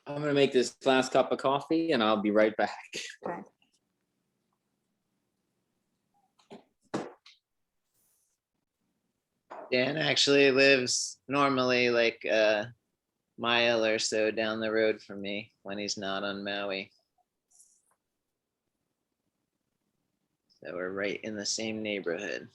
I'm gonna make this last cup of coffee and I'll be right back. Okay. Dan actually lives normally like a mile or so down the road from me when he's not on Maui. So we're right in the same neighborhood.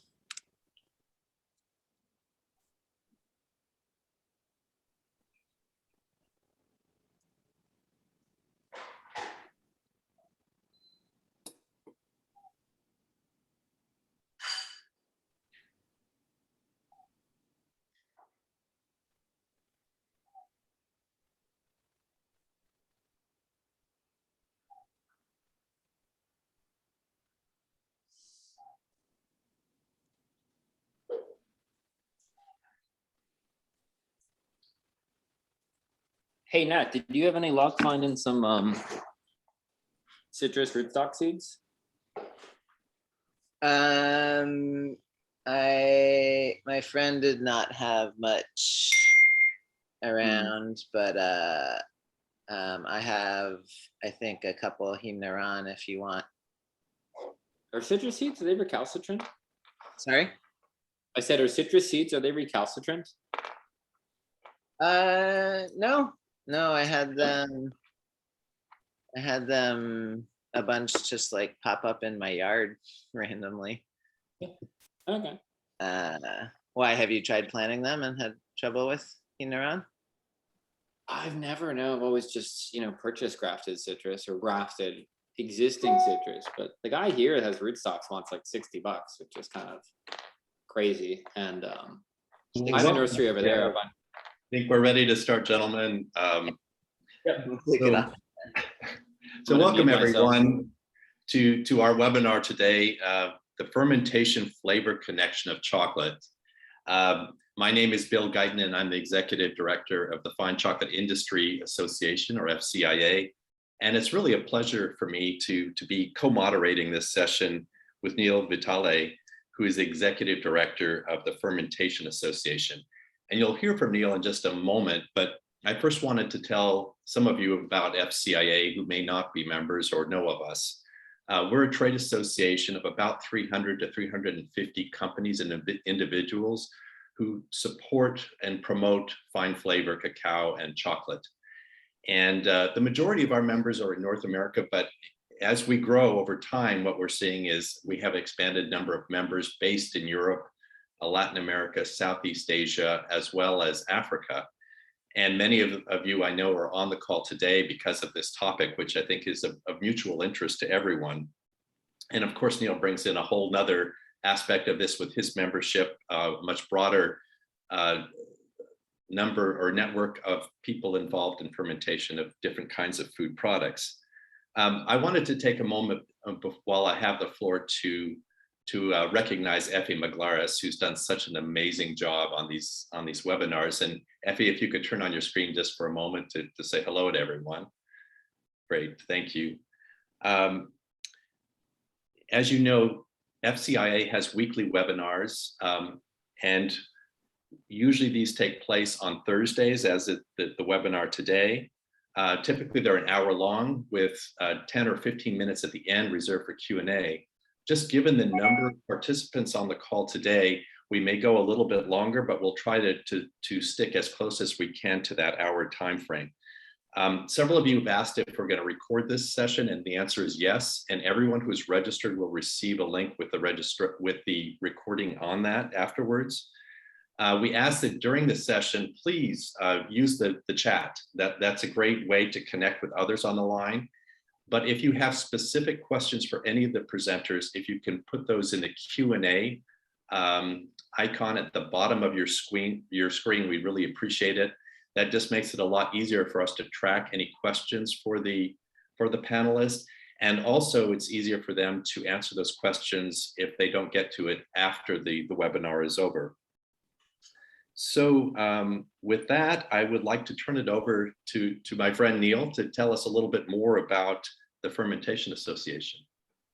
Hey Nat, did you have any luck finding some citrus rootstock seeds? My friend did not have much around, but I have, I think, a couple of Himnaran if you want. Are citrus seeds, are they recalcitrant? Sorry? I said, are citrus seeds, are they recalcitrant? No, I had them a bunch just like pop up in my yard randomly. Okay. Why, have you tried planting them and had trouble with Himnaran? I've never, no, I've always just, purchased grafted citrus or grafted existing citrus, but the guy here that has rootstocks wants like $60, which is kind of crazy. And I have a nursery over there. I think we're ready to start, gentlemen. So welcome everyone to our webinar today, the fermentation flavor connection of chocolate. My name is Bill Guyton and I'm the Executive Director of the Fine Chocolate Industry Association, or FCIA. And it's really a pleasure for me to be co-moderating this session with Neal Vitale, who is the Executive Director of the Fermentation Association. And you'll hear from Neal in just a moment, but I first wanted to tell some of you about FCIA who may not be members or know of us. We're a trade association of about 300 to 350 companies and individuals who support and promote fine flavor cacao and chocolate. And the majority of our members are in North America, but as we grow over time, what we're seeing is we have expanded number of members based in Europe, Latin America, Southeast Asia, as well as Africa. And many of you I know are on the call today because of this topic, which I think is of mutual interest to everyone. And of course, Neal brings in a whole nother aspect of this with his membership, much broader number or network of people involved in fermentation of different kinds of food products. I wanted to take a moment while I have the floor to recognize Effie Maglaris, who's done such an amazing job on these webinars. And Effie, if you could turn on your screen just for a moment to say hello to everyone. Great, thank you. As you know, FCIA has weekly webinars, and usually these take place on Thursdays, as the webinar today. Typically they're an hour long with 10 or 15 minutes at the end reserved for Q&A. Just given the number of participants on the call today, we may go a little bit longer, but we'll try to stick as close as we can to that hour time frame. Several of you have asked if we're going to record this session, and the answer is yes. And everyone who's registered will receive a link with the recording on that afterwards. We ask that during the session, please use the chat. That's a great way to connect with others on the line. But if you have specific questions for any of the presenters, if you can put those in the Q&A icon at the bottom of your screen, we really appreciate it. That just makes it a lot easier for us to track any questions for the panelists. And also it's easier for them to answer those questions if they don't get to it after the webinar is over. So with that, I would like to turn it over to my friend Neal to tell us a little bit more about the Fermentation Association.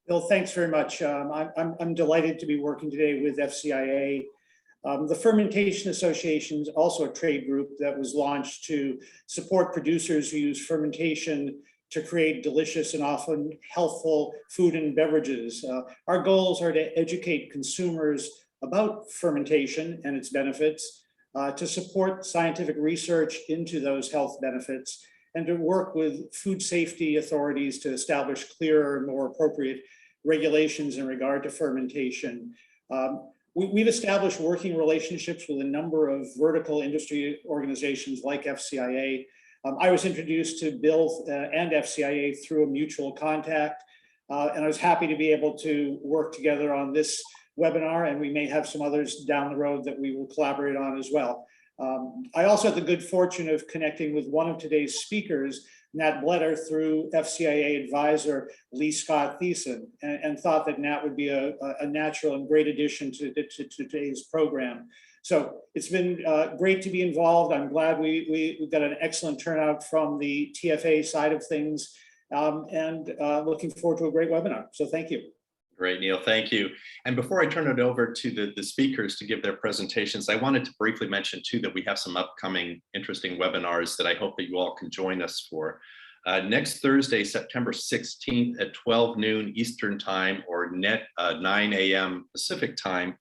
Bill, thanks very much. I'm delighted to be working today with FCIA. The Fermentation Association is also a trade group that was launched to support producers who use fermentation to create delicious and often healthful food and beverages. Our goals are to educate consumers about fermentation and its benefits, to support scientific research into those health benefits, and to work with food safety authorities to establish clearer and more appropriate regulations in regard to fermentation. We've established working relationships with a number of vertical industry organizations like FCIA. I was introduced to Bill and FCIA through a mutual contact, and I was happy to be able to work together on this webinar, and we may have some others down the road that we will collaborate on as well. I also had the good fortune of connecting with one of today's speakers, Nat Bletter, through FCIA advisor Lee Scott Thiessen, and thought that Nat would be a natural and great addition to today's program. So it's been great to be involved. I'm glad we got an excellent turnout from the TFA side of things, and looking forward to a great webinar. So thank you. Great, Neal, thank you. And before I turn it over to the speakers to give their presentations, I wanted to briefly mention too that we have some upcoming interesting webinars that I hope that you all can join us for. Next Thursday, September 16th at 12 noon Eastern time, or 9 a.m. Pacific time,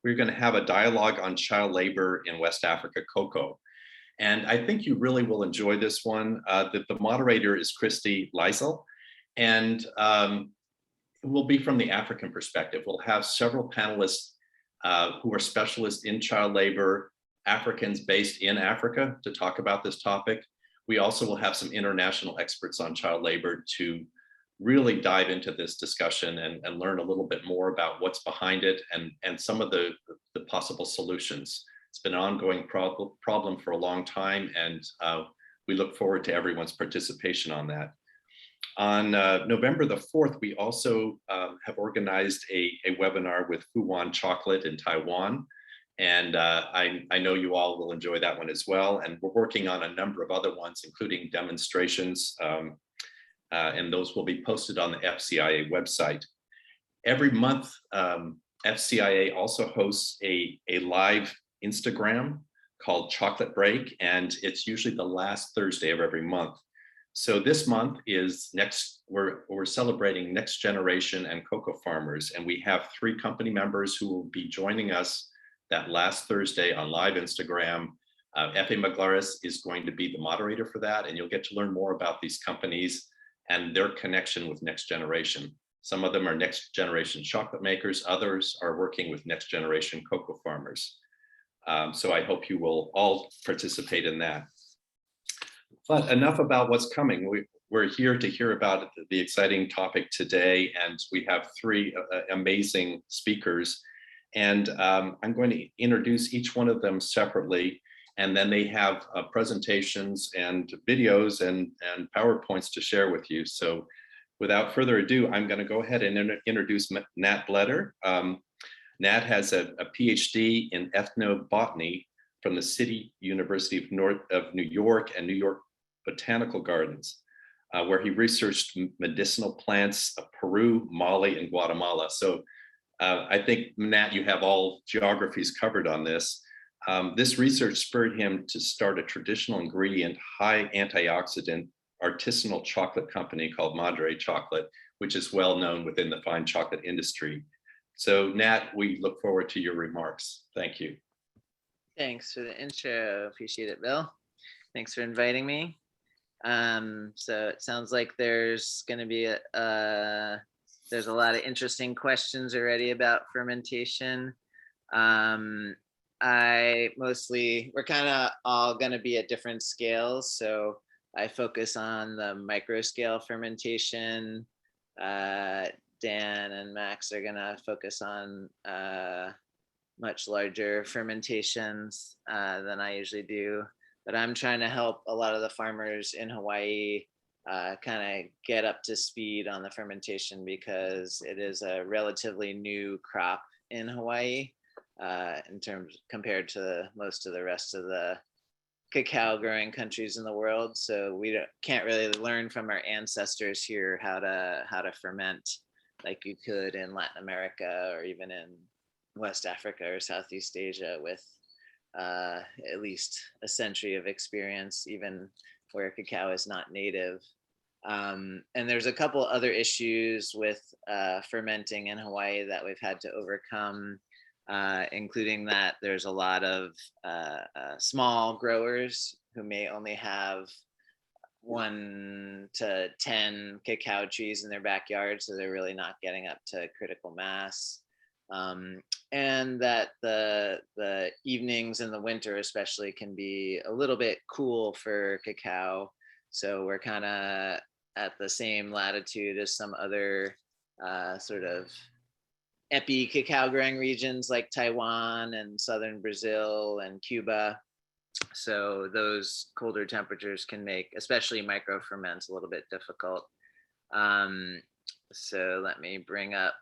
we're going to have a dialogue on child labor in West Africa cocoa. And I think you really will enjoy this one. The moderator is Christy Liesel, and will be from the African perspective. We'll have several panelists who are specialists in child labor, Africans based in Africa, to talk about this topic. We also will have some international experts on child labor to really dive into this discussion and learn a little bit more about what's behind it and some of the possible solutions. It's been an ongoing problem for a long time, and we look forward to everyone's participation on that. On November the 4th, we also have organized a webinar with Fuwan Chocolate in Taiwan. And I know you all will enjoy that one as well. And we're working on a number of other ones, including demonstrations, and those will be posted on the FCIA website. Every month, FCIA also hosts a live Instagram called Chocolate Break, and it's usually the last Thursday of every month. So this month is we're celebrating next generation and cocoa farmers, and we have 3 company members who will be joining us that last Thursday on live Instagram. F.A. Maglaris is going to be the moderator for that, and you'll get to learn more about these companies and their connection with next generation. Some of them are next generation chocolate makers, others are working with next generation cocoa farmers. So I hope you will all participate in that. But enough about what's coming. We're here to hear about the exciting topic today, and we have 3 amazing speakers. And I'm going to introduce each one of them separately, and then they have presentations and videos and PowerPoints to share with you. So without further ado, I'm going to go ahead and introduce Nat Bletter. Nat has a PhD in ethnobotany from the City University of New York and New York Botanical Gardens, where he researched medicinal plants of Peru, Mali, and Guatemala. So I think, Nat, you have all geographies covered on this. This research spurred him to start a traditional ingredient, high antioxidant artisanal chocolate company called Madre Chocolate, which is well known within the fine chocolate industry. So Nat, we look forward to your remarks. Thank you. Thanks for the intro. Appreciate it, Bill. Thanks for inviting me. So it sounds like there's going to be there's a lot of interesting questions already about fermentation. We're kind of all going to be at different scales. So I focus on the micro scale fermentation. Dan and Max are going to focus on much larger fermentations than I usually do. But I'm trying to help a lot of the farmers in Hawaii kind of get up to speed on the fermentation, because it is a relatively new crop in Hawaii in terms compared to most of the rest of the cacao growing countries in the world. So we can't really learn from our ancestors here how to ferment like you could in Latin America or even in West Africa or Southeast Asia with at least a century of experience, even where cacao is not native. And there's a couple other issues with fermenting in Hawaii that we've had to overcome, including that there's a lot of small growers who may only have 1 to 10 cacao trees in their backyard, so they're really not getting up to critical mass. And that the evenings in the winter especially can be a little bit cool for cacao. So we're kind of at the same latitude as some other sort of epi cacao growing regions like Taiwan and southern Brazil and Cuba. So those colder temperatures can make especially micro ferments a little bit difficult. So let me bring up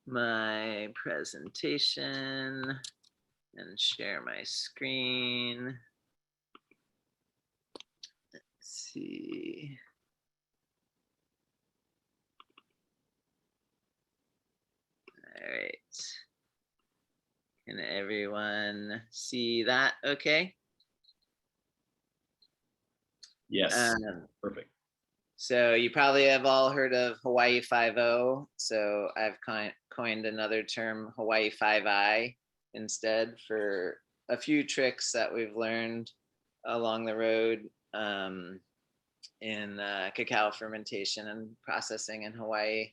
my presentation and share my screen. Let's see. All right. Can everyone see that okay? Yes, perfect. So you probably have all heard of Hawaii 5.0. So I've coined another term, Hawaii 5I, instead, for a few tricks that we've learned along the road in cacao fermentation and processing in Hawaii.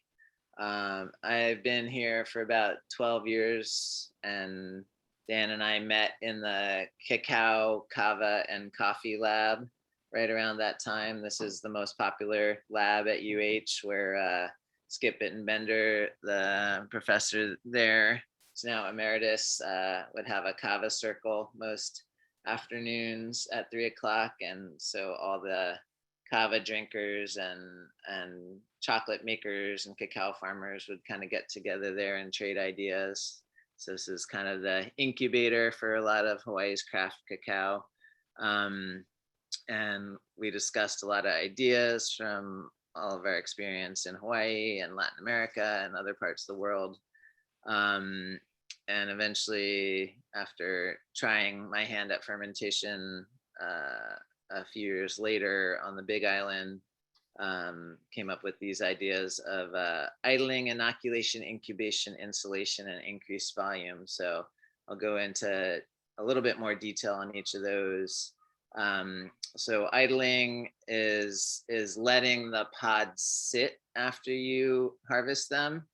I've been here for about 12 years, and Dan and I met in the cacao, kava, and coffee lab right around that time. This is the most popular lab at UH, where Skip Bittenbender, the professor there, is now emeritus, would have a kava circle most afternoons at 3 o'clock. And so all the kava drinkers and chocolate makers and cacao farmers would kind of get together there and trade ideas. So this is kind of the incubator for a lot of Hawaii's craft cacao. And we discussed a lot of ideas from all of our experience in Hawaii and Latin America and other parts of the world. And eventually, after trying my hand at fermentation a few years later on the Big Island, came up with these ideas of idling, inoculation, incubation, insulation, and increased volume. So I'll go into a little bit more detail on each of those. So idling is letting the pods sit after you harvest them,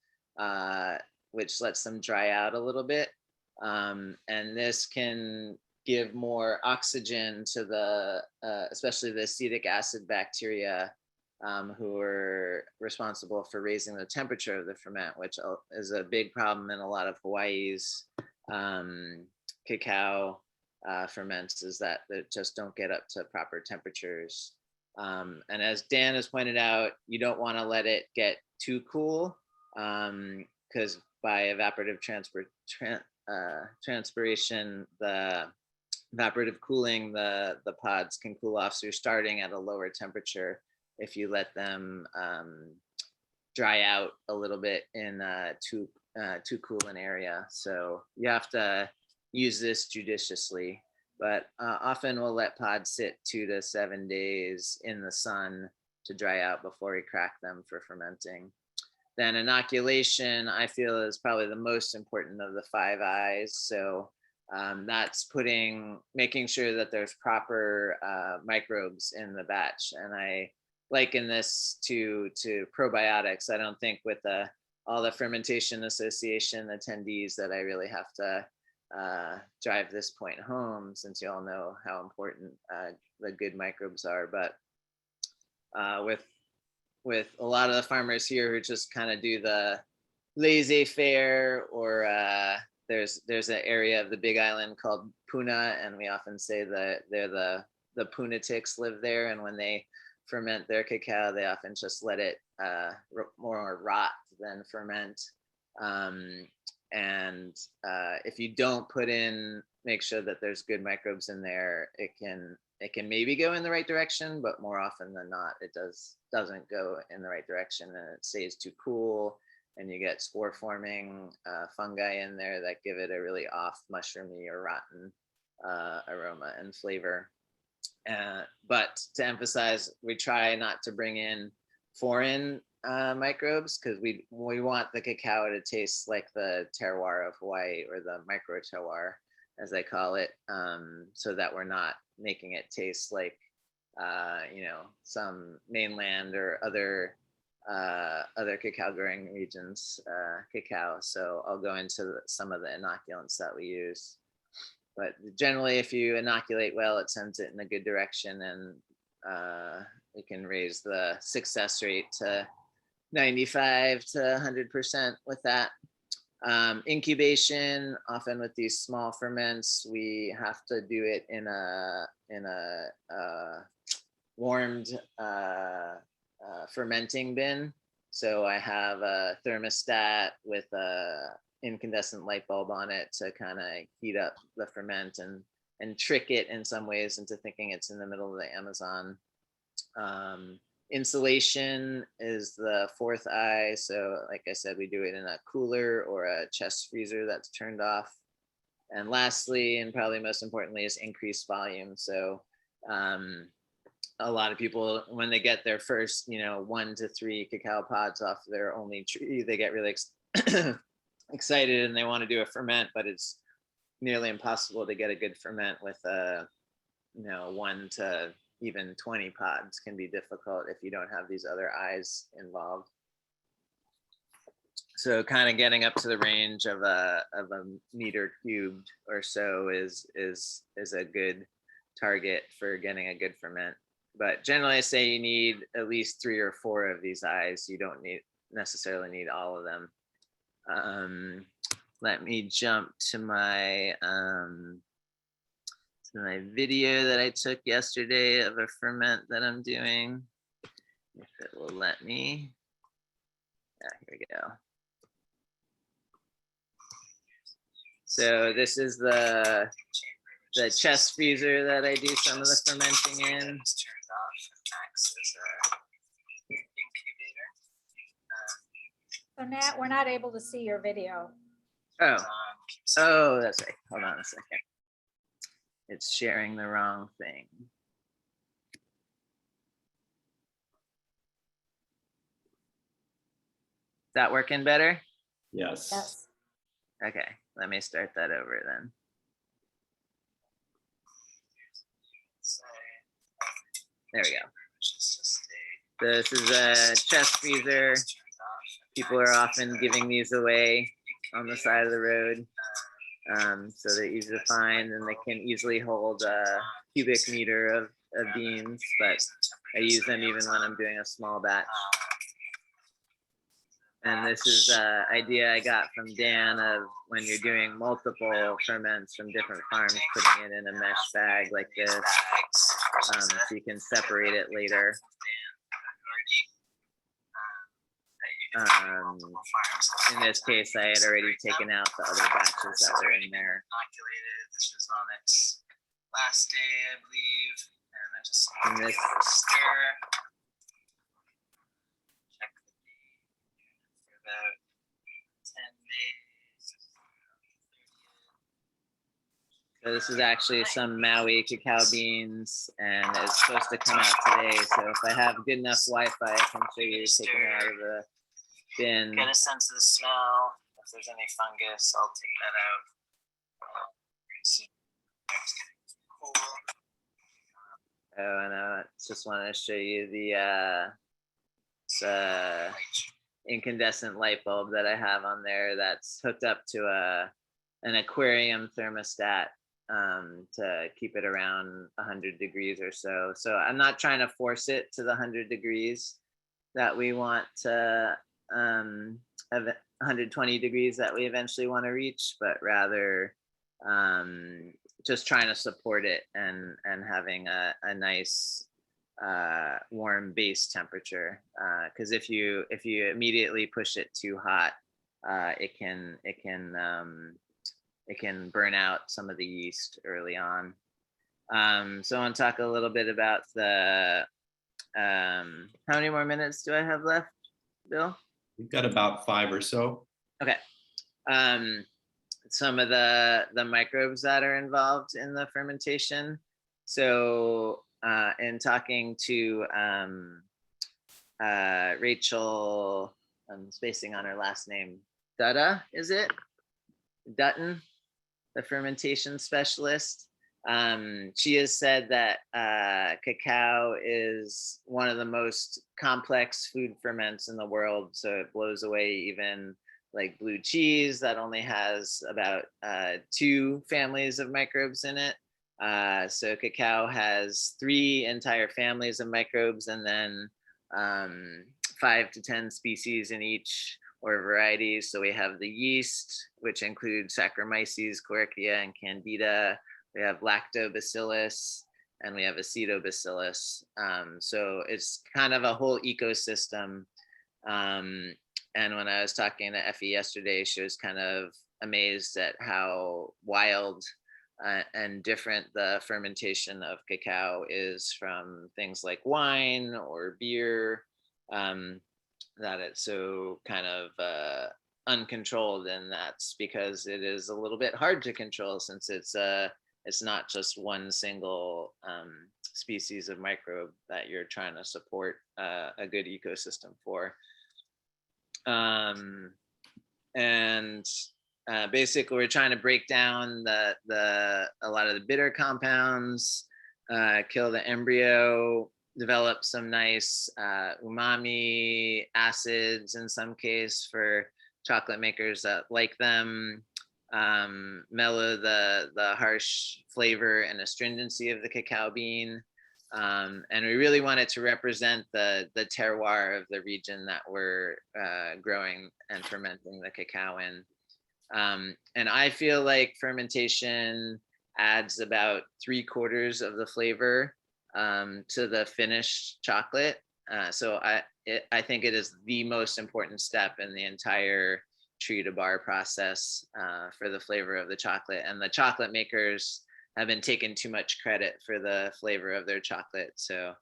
which lets them dry out a little bit. And this can give more oxygen to the, especially the acetic acid bacteria, who are responsible for raising the temperature of the ferment, which is a big problem in a lot of Hawaii's cacao ferments, is that they just don't get up to proper temperatures. And as Dan has pointed out, you don't want to let it get too cool, because by evaporative transpiration, the evaporative cooling, the pods can cool off. So you're starting at a lower temperature if you let them dry out a little bit in too cool an area. So you have to use this judiciously, but often we'll let pods sit 2 to 7 days in the sun to dry out before we crack them for fermenting. Then inoculation, I feel, is probably the most important of the 5 I's. So that's making sure that there's proper microbes in the batch. And I liken this to probiotics. I don't think with all the fermentation association attendees that I really have to drive this point home, since you all know how important the good microbes are. But with a lot of the farmers here who just kind of do the laissez-faire, or there's an area of the Big Island called Puna, and we often say that they're the punatics live there, and when they ferment their cacao, they often just let it more rot than ferment. And if you don't make sure that there's good microbes in there, it can maybe go in the right direction, but more often than not, it doesn't go in the right direction, and it stays too cool, and you get spore forming fungi in there that give it a really off mushroomy or rotten aroma and flavor. But to emphasize, we try not to bring in foreign microbes, because we want the cacao to taste like the terroir of Hawaii, or the micro terroir, as I call it, so that we're not making it taste like some mainland or other cacao growing regions cacao. So I'll go into some of the inoculants that we use. But generally, if you inoculate well, it sends it in a good direction, and you can raise the success rate to 95 to 100% with that. Incubation, often with these small ferments, we have to do it in a warmed fermenting bin. So I have a thermostat with a incandescent light bulb on it to kind of heat up the ferment and trick it in some ways into thinking it's in the middle of the Amazon. Insulation is the fourth eye. So like I said, we do it in a cooler or a chest freezer that's turned off. And lastly, and probably most importantly, is increased volume. So a lot of people, when they get their first 1 to 3 cacao pods off their only tree, they get really excited and they want to do a ferment, but it's nearly impossible to get a good ferment with 1 to even 20 pods. Can be difficult if you don't have these other eyes involved. So kind of getting up to the range of a meter cubed or so is a good target for getting a good ferment. But generally I say you need at least 3 or 4 of these eyes. You don't necessarily need all of them. Let me jump to my video that I took yesterday of a ferment that I'm doing, if it will let me. Yeah, here we go. So this is the chest freezer that I do some of the fermenting in. So Nat, we're not able to see your video. Oh, that's right. Hold on a second. It's sharing the wrong thing. Is that working better? Yes. Yes. Okay, let me start that over then. There we go. This is a chest freezer. People are often giving these away on the side of the road. So they're easy to find, and they can easily hold a cubic meter of beans, but I use them even when I'm doing a small batch. And this is an idea I got from Dan of when you're doing multiple ferments from different farms, putting it in a mesh bag like this, so you can separate it later. In this case, I had already taken out the other batches that were in there. This was on its last day, I believe, and I just stir. Check the date for about 10 days. So this is actually some Maui cacao beans, and it's supposed to come out today. So if I have good enough Wi-Fi, I can show you taking it out of the bin. Get a sense of the smell. If there's any fungus, I'll take that out. Oh, and I just want to show you the incandescent light bulb that I have on there that's hooked up to an aquarium thermostat to keep it around 100 degrees or so. So I'm not trying to force it to the 100 degrees that we want to have 120 degrees that we eventually want to reach, but rather just trying to support it and having a nice warm base temperature. Because if you immediately push it too hot, it can burn out some of the yeast early on. So I want to talk a little bit about the how many more minutes do I have left, Bill? We've got about 5 or so. Okay. Some of the microbes that are involved in the fermentation. So in talking to Rachel, I'm spacing on her last name, Dutta, is it? Dutton, the fermentation specialist. She has said that cacao is one of the most complex food ferments in the world. So it blows away even like blue cheese that only has about 2 families of microbes in it. So cacao has 3 entire families of microbes, and then 5 to 10 species in each, or varieties. So we have the yeast, which include Saccharomyces, Chlorella, and Candida. We have Lactobacillus, and we have Acetobacillus. So it's kind of a whole ecosystem. And when I was talking to Effie yesterday, she was kind of amazed at how wild and different the fermentation of cacao is from things like wine or beer, that it's so kind of uncontrolled. And that's because it is a little bit hard to control, since it's not just one single species of microbe that you're trying to support a good ecosystem for. And basically, we're trying to break down a lot of the bitter compounds, kill the embryo, develop some nice umami acids in some case for chocolate makers that like them, mellow the harsh flavor and astringency of the cacao bean. And we really wanted to represent the terroir of the region that we're growing and fermenting the cacao in. And I feel like fermentation adds about 3/4 of the flavor to the finished chocolate. So I think it is the most important step in the entire tree to bar process for the flavor of the chocolate. And the chocolate makers have been taking too much credit for the flavor of their chocolate. So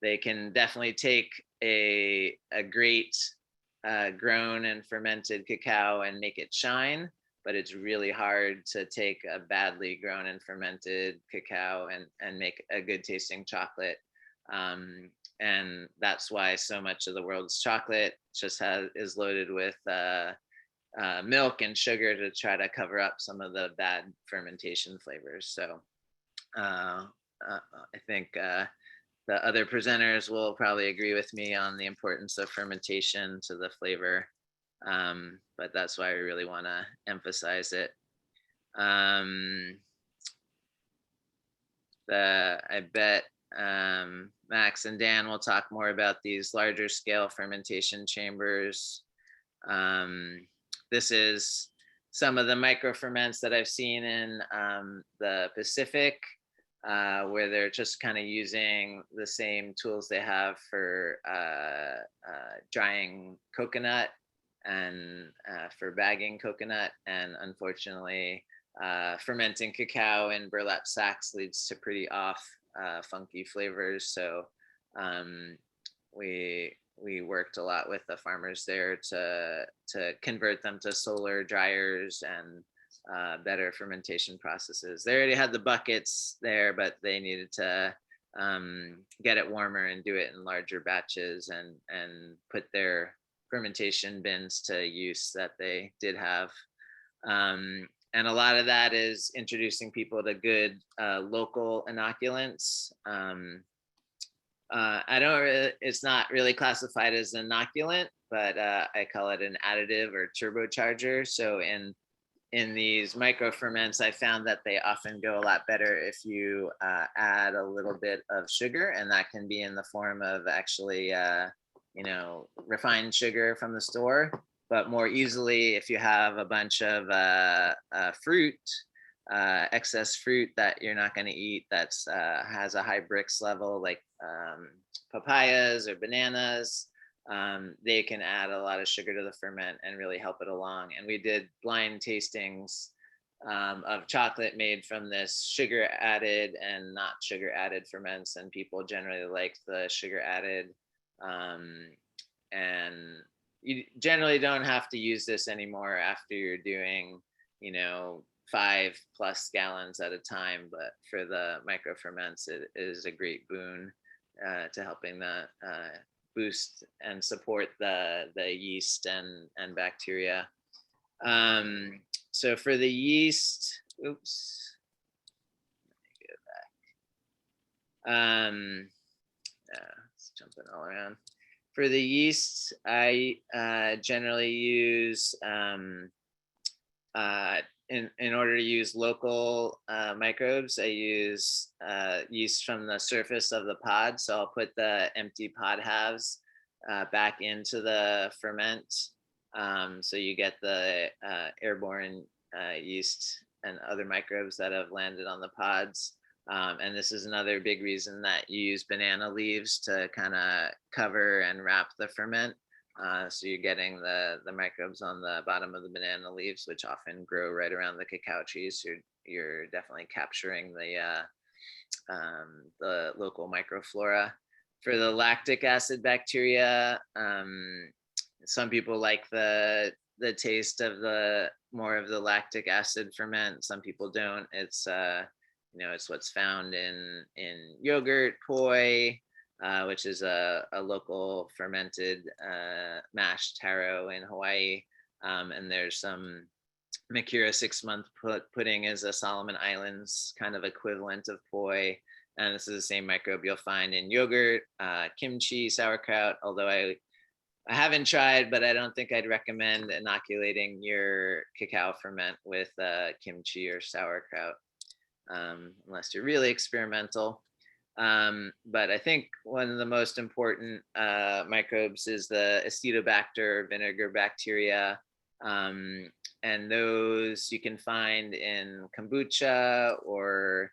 they can definitely take a great grown and fermented cacao and make it shine, but it's really hard to take a badly grown and fermented cacao and make a good tasting chocolate. And that's why so much of the world's chocolate just is loaded with milk and sugar to try to cover up some of the bad fermentation flavors. So I think the other presenters will probably agree with me on the importance of fermentation to the flavor, but that's why we really want to emphasize it. I bet Max and Dan will talk more about these larger scale fermentation chambers. This is some of the micro ferments that I've seen in the Pacific, where they're just kind of using the same tools they have for drying coconut and for bagging coconut. And unfortunately, fermenting cacao in burlap sacks leads to pretty funky flavors. So we worked a lot with the farmers there to convert them to solar dryers and better fermentation processes. They already had the buckets there, but they needed to get it warmer and do it in larger batches and put their fermentation bins to use that they did have. And a lot of that is introducing people to good local inoculants. It's not really classified as an inoculant, but I call it an additive or turbocharger. So in these micro ferments, I found that they often go a lot better if you add a little bit of sugar, and that can be in the form of actually, refined sugar from the store, but more easily if you have a bunch of fruit, excess fruit that you're not going to eat that has a high Brix level, like papayas or bananas. They can add a lot of sugar to the ferment and really help it along. And we did blind tastings of chocolate made from this sugar added and not sugar added ferments, and people generally liked the sugar added. And you generally don't have to use this anymore after you're doing, 5+ gallons at a time. But for the micro ferments, it is a great boon to helping the boost and support the yeast and bacteria. So for the yeast, oops. It's jumping all around. For the yeast, I generally use, in order to use local microbes, I use yeast from the surface of the pod. So I'll put the empty pod halves back into the ferment. So you get the airborne yeast and other microbes that have landed on the pods. And this is another big reason that you use banana leaves to kind of cover and wrap the ferment. So you're getting the microbes on the bottom of the banana leaves, which often grow right around the cacao trees. So you're definitely capturing the local microflora. For the lactic acid bacteria, some people like the taste of more of the lactic acid ferment. Some people don't. It's it's what's found in yogurt, poi, which is a local fermented mashed taro in Hawaii. And there's some Makura 6-month pudding is a Solomon Islands kind of equivalent of poi. And this is the same microbe you'll find in yogurt, kimchi, sauerkraut, although I haven't tried, but I don't think I'd recommend inoculating your cacao ferment with kimchi or sauerkraut. Unless you're really experimental. But I think one of the most important microbes is the Acetobacter vinegar bacteria. And those you can find in kombucha or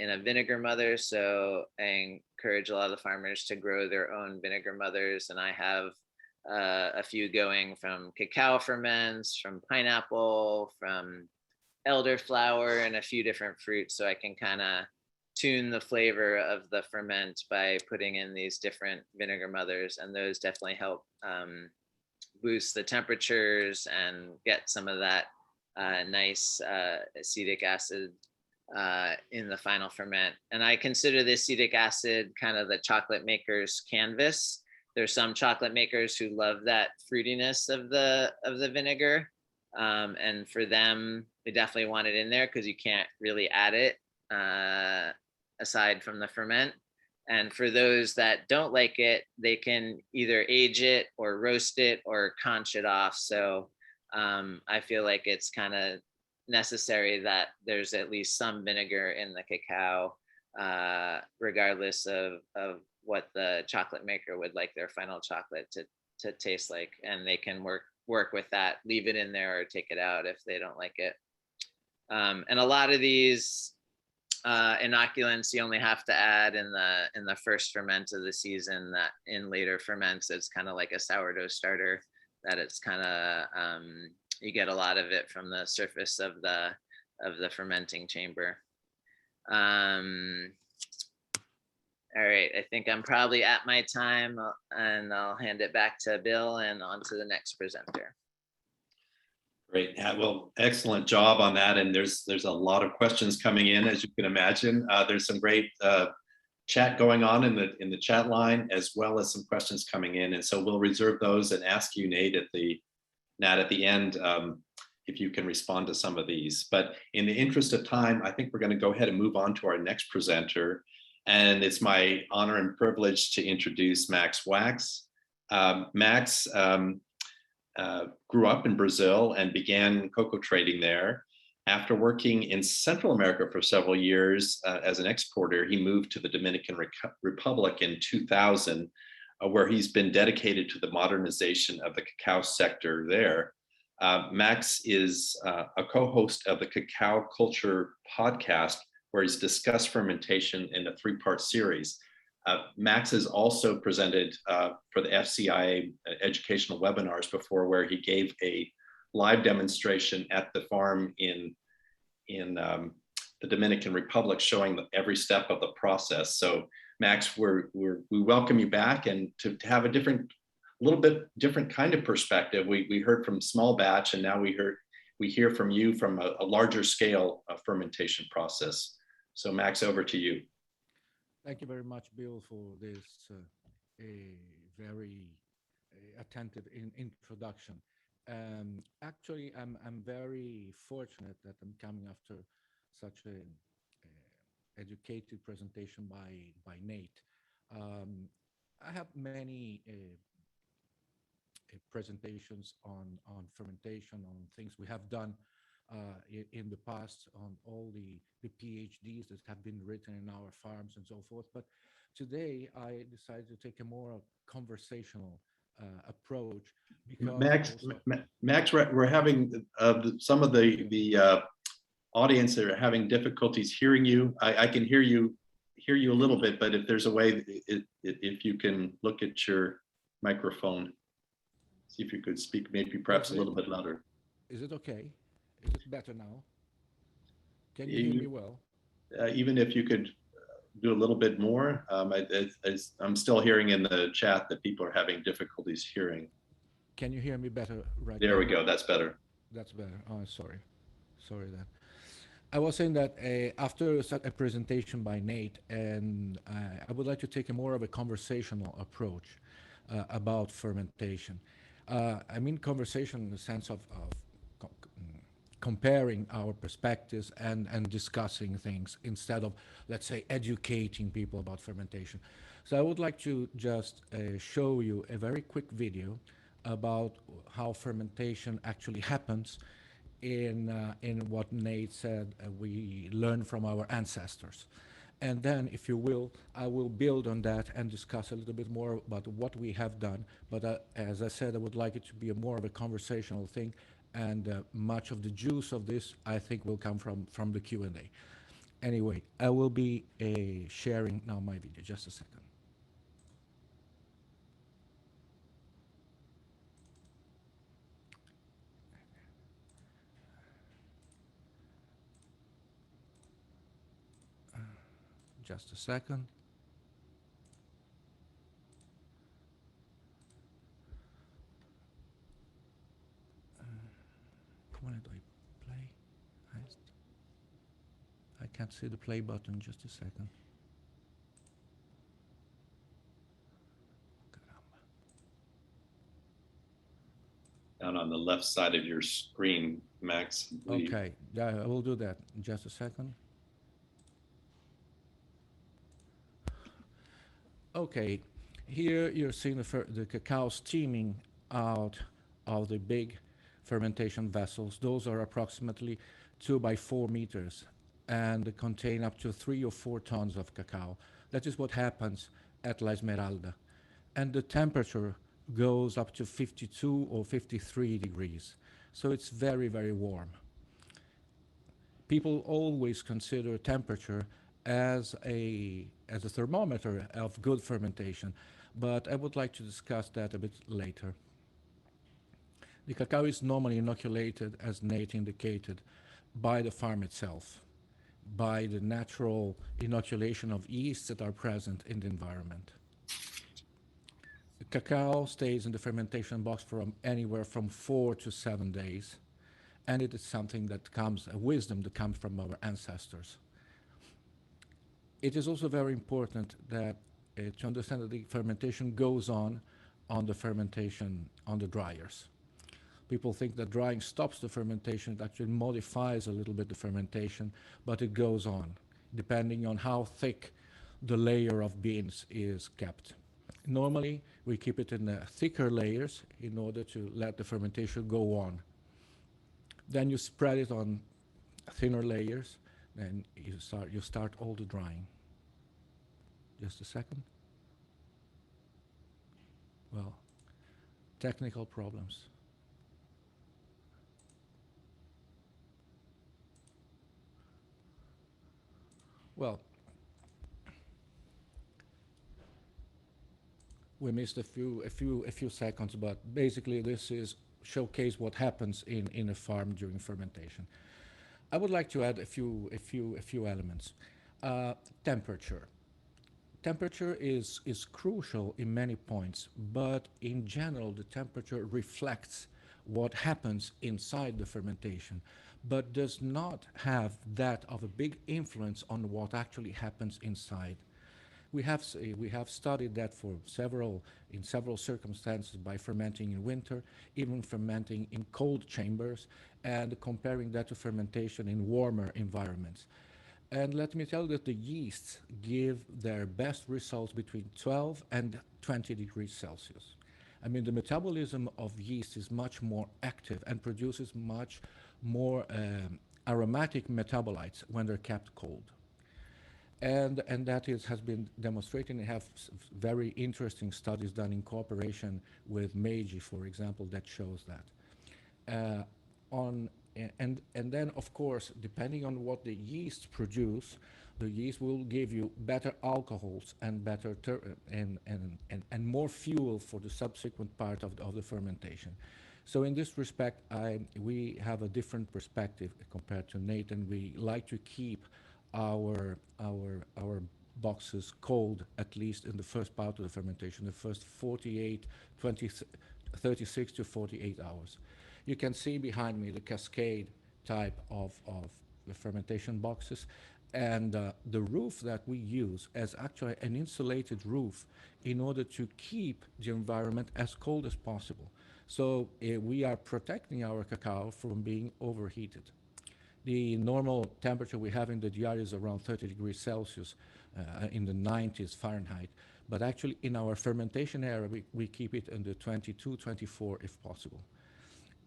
in a vinegar mother. So I encourage a lot of the farmers to grow their own vinegar mothers. And I have a few going from cacao ferments, from pineapple, from elderflower, and a few different fruits, so I can kind of tune the flavor of the ferment by putting in these different vinegar mothers, and those definitely help boost the temperatures and get some of that nice acetic acid in the final ferment. And I consider the acetic acid kind of the chocolate maker's canvas. There's some chocolate makers who love that fruitiness of the vinegar. And for them, they definitely want it in there because you can't really add it aside from the ferment. And for those that don't like it, they can either age it or roast it or conch it off. So I feel like it's kind of necessary that there's at least some vinegar in the cacao, regardless of what the chocolate maker would like their final chocolate to taste like. And they can work with that, leave it in there or take it out if they don't like it. And a lot of these inoculants you only have to add in the first ferment of the season. That in later ferments it's kind of like a sourdough starter, that it's kind of you get a lot of it from the surface of the fermenting chamber. All right, I think I'm probably at my time, and I'll hand it back to Bill and on to the next presenter. Great, well, excellent job on that. And there's a lot of questions coming in, as you can imagine. There's some great chat going on in the chat line, as well as some questions coming in. And so we'll reserve those and ask you, Nat, at the end, if you can respond to some of these. But in the interest of time, I think we're going to go ahead and move on to our next presenter. And it's my honor and privilege to introduce Max Wax. Max grew up in Brazil and began cocoa trading there. After working in Central America for several years as an exporter, he moved to the Dominican Republic in 2000, where he's been dedicated to the modernization of the cacao sector there. Max is a co-host of the Cacao Culture podcast, where he's discussed fermentation in a 3-part series. Max has also presented for the FCIA educational webinars before, where he gave a live demonstration at the farm in the Dominican Republic, showing every step of the process. So Max, we welcome you back, and to have a different little bit different kind of perspective. We heard from small batch, and now we hear from you from a larger scale fermentation process. So Max, over to you. Thank you very much, Bill, for this a very attentive introduction. Actually, I'm very fortunate that I'm coming after such a educated presentation by Nate. I have many presentations on fermentation, on things we have done in the past, on all the PhDs that have been written in our farms and so forth. But today I decided to take a more conversational approach because Max, also, Max, we're having some of the audience that are having difficulties hearing you. I can hear you a little bit, but if there's a way, if you can look at your microphone, see if you could speak maybe perhaps a little bit louder. Is it okay? Is it better now? Can you hear me well? Even if you could do a little bit more, I'm still hearing in the chat that people are having difficulties hearing. Can you hear me better right There now? we go. That's better. That's better. Oh, sorry that. I was saying that after a presentation by Nate, and I would like to take a more of a conversational approach about fermentation. I mean conversation in the sense of comparing our perspectives and discussing things instead of, let's say, educating people about fermentation. So I would like to just show you a very quick video about how fermentation actually happens in what Nate said we learned from our ancestors. And then, if you will, I will build on that and discuss a little bit more about what we have done. But as I said, I would like it to be more of a conversational thing, and much of the juice of this, I think, will come from the Q&A. Anyway, I will be sharing now my video. Just a second. Just a second. Come on, do I play? I can't see the play button. Just a second. Down on the left side of your screen, Max. Okay, yeah, I will do that in just a second. Okay, here you're seeing the cacao steaming out of the big fermentation vessels. Those are approximately 2 by 4 meters and they contain up to 3 or 4 tons of cacao. That is what happens at La Esmeralda. And the temperature goes up to 52 or 53 degrees. So it's very, very warm. People always consider temperature as a thermometer of good fermentation, but I would like to discuss that a bit later. The cacao is normally inoculated, as Nate indicated, by the farm itself, by the natural inoculation of yeasts that are present in the environment. The cacao stays in the fermentation box for anywhere from 4 to 7 days, and it is something that comes, a wisdom that comes from our ancestors. It is also very important that to understand that the fermentation goes on the fermentation, on the dryers. People think that drying stops the fermentation. It actually modifies a little bit the fermentation, but it goes on, depending on how thick the layer of beans is kept. Normally, we keep it in thicker layers in order to let the fermentation go on. Then you spread it on thinner layers, then you start all the drying. Just a second. Well, technical problems. Well, we missed a few seconds, but basically this is showcase what happens in a farm during fermentation. I would like to add a few elements. Temperature. temperature is crucial in many points, but in general, the temperature reflects what happens inside the fermentation, but does not have that of a big influence on what actually happens inside. We have studied that in several circumstances by fermenting in winter, even fermenting in cold chambers, and comparing that to fermentation in warmer environments. And let me tell you that the yeasts give their best results between 12 and 20 degrees Celsius. I mean, the metabolism of yeast is much more active and produces much more aromatic metabolites when they're kept cold. And that has been demonstrated, and have very interesting studies done in cooperation with Meiji, for example, that shows that. And then, of course, depending on what the yeast produce, the yeast will give you better alcohols and better and more fuel for the subsequent part of the fermentation. So in this respect, we have a different perspective compared to Nate, and we like to keep our boxes cold, at least in the first part of the fermentation, the first 36 to 48 hours. You can see behind me the cascade type of the fermentation boxes, and the roof that we use is actually an insulated roof in order to keep the environment as cold as possible. So we are protecting our cacao from being overheated. The normal temperature we have in the DR is around 30 degrees Celsius, in the 90s Fahrenheit. But actually, in our fermentation area, we keep it in the 22, 24 if possible.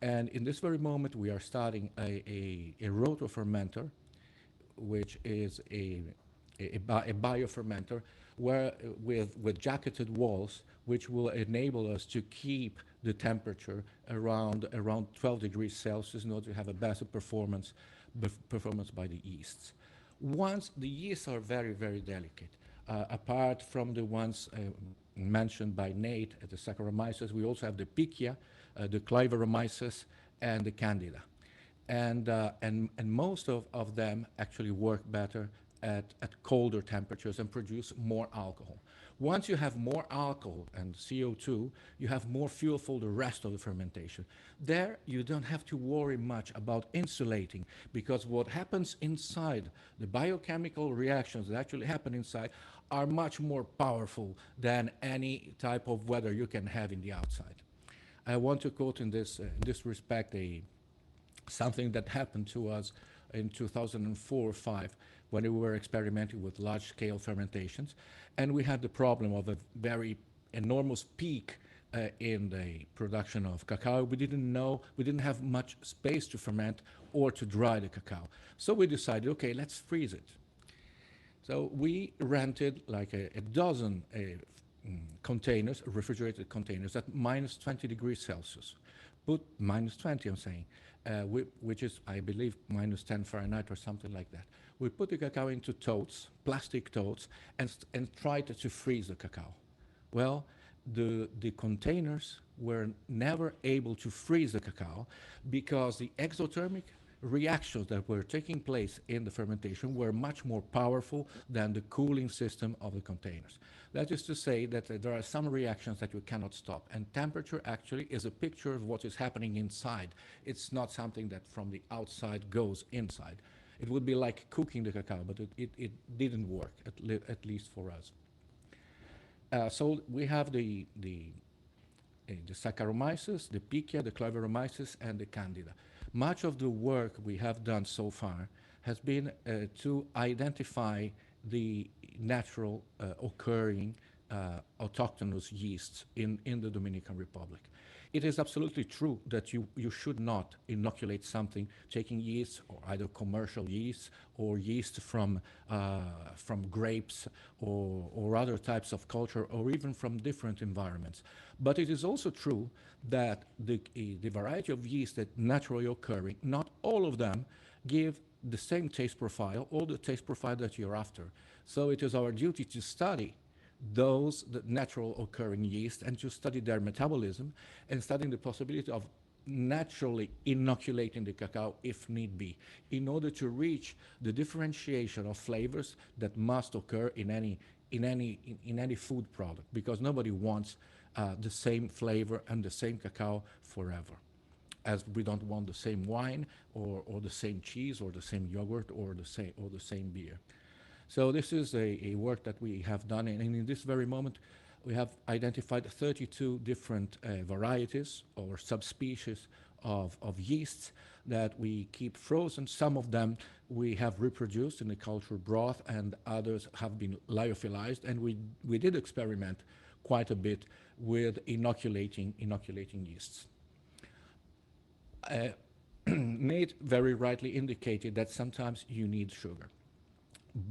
And in this very moment, we are starting a rotofermenter, which is a biofermenter with jacketed walls, which will enable us to keep the temperature around 12 degrees Celsius in order to have a better performance by the yeasts. Once the yeasts are very, very delicate, apart from the ones mentioned by Nate, the Saccharomyces, we also have the Pichia, the Clavieromyces, and the Candida. And most of them actually work better at colder temperatures and produce more alcohol. Once you have more alcohol and CO2, you have more fuel for the rest of the fermentation. There, you don't have to worry much about insulating, because what happens inside, the biochemical reactions that actually happen inside, are much more powerful than any type of weather you can have in the outside. I want to quote in this respect something that happened to us in 2004 or 5, when we were experimenting with large-scale fermentations, and we had the problem of a very enormous peak in the production of cacao. We didn't have much space to ferment or to dry the cacao. So we decided, okay, let's freeze it. So we rented like a dozen containers, refrigerated containers, at minus 20 degrees Celsius. Put minus 20, I'm saying, which is, I believe, minus 10 Fahrenheit or something like that. We put the cacao into totes, plastic totes, and tried to freeze the cacao. Well, the containers were never able to freeze the cacao because the exothermic reactions that were taking place in the fermentation were much more powerful than the cooling system of the containers. That is to say that there are some reactions that you cannot stop, and temperature actually is a picture of what is happening inside. It's not something that from the outside goes inside. It would be like cooking the cacao, but it didn't work, at least for us. So we have the Saccharomyces, the Pichia, the Clavieromyces, and the Candida. Much of the work we have done so far has been to identify the natural occurring autochthonous yeasts in the Dominican Republic. It is absolutely true that you should not inoculate something taking yeast, or either commercial yeast or yeast from grapes or other types of culture, or even from different environments. But it is also true that the variety of yeast that naturally occurring, not all of them give the same taste profile or the taste profile that you're after. So it is our duty to study the natural occurring yeast and to study their metabolism, and studying the possibility of naturally inoculating the cacao if need be, in order to reach the differentiation of flavors that must occur in any in any food product, because nobody wants the same flavor and the same cacao forever, as we don't want the same wine or the same cheese or the same yogurt or the same beer. So this is a work that we have done, and in this very moment, we have identified 32 different varieties or subspecies of yeasts that we keep frozen. Some of them we have reproduced in the culture broth, and others have been lyophilized, and we did experiment quite a bit with inoculating yeasts. Nate very rightly indicated that sometimes you need sugar.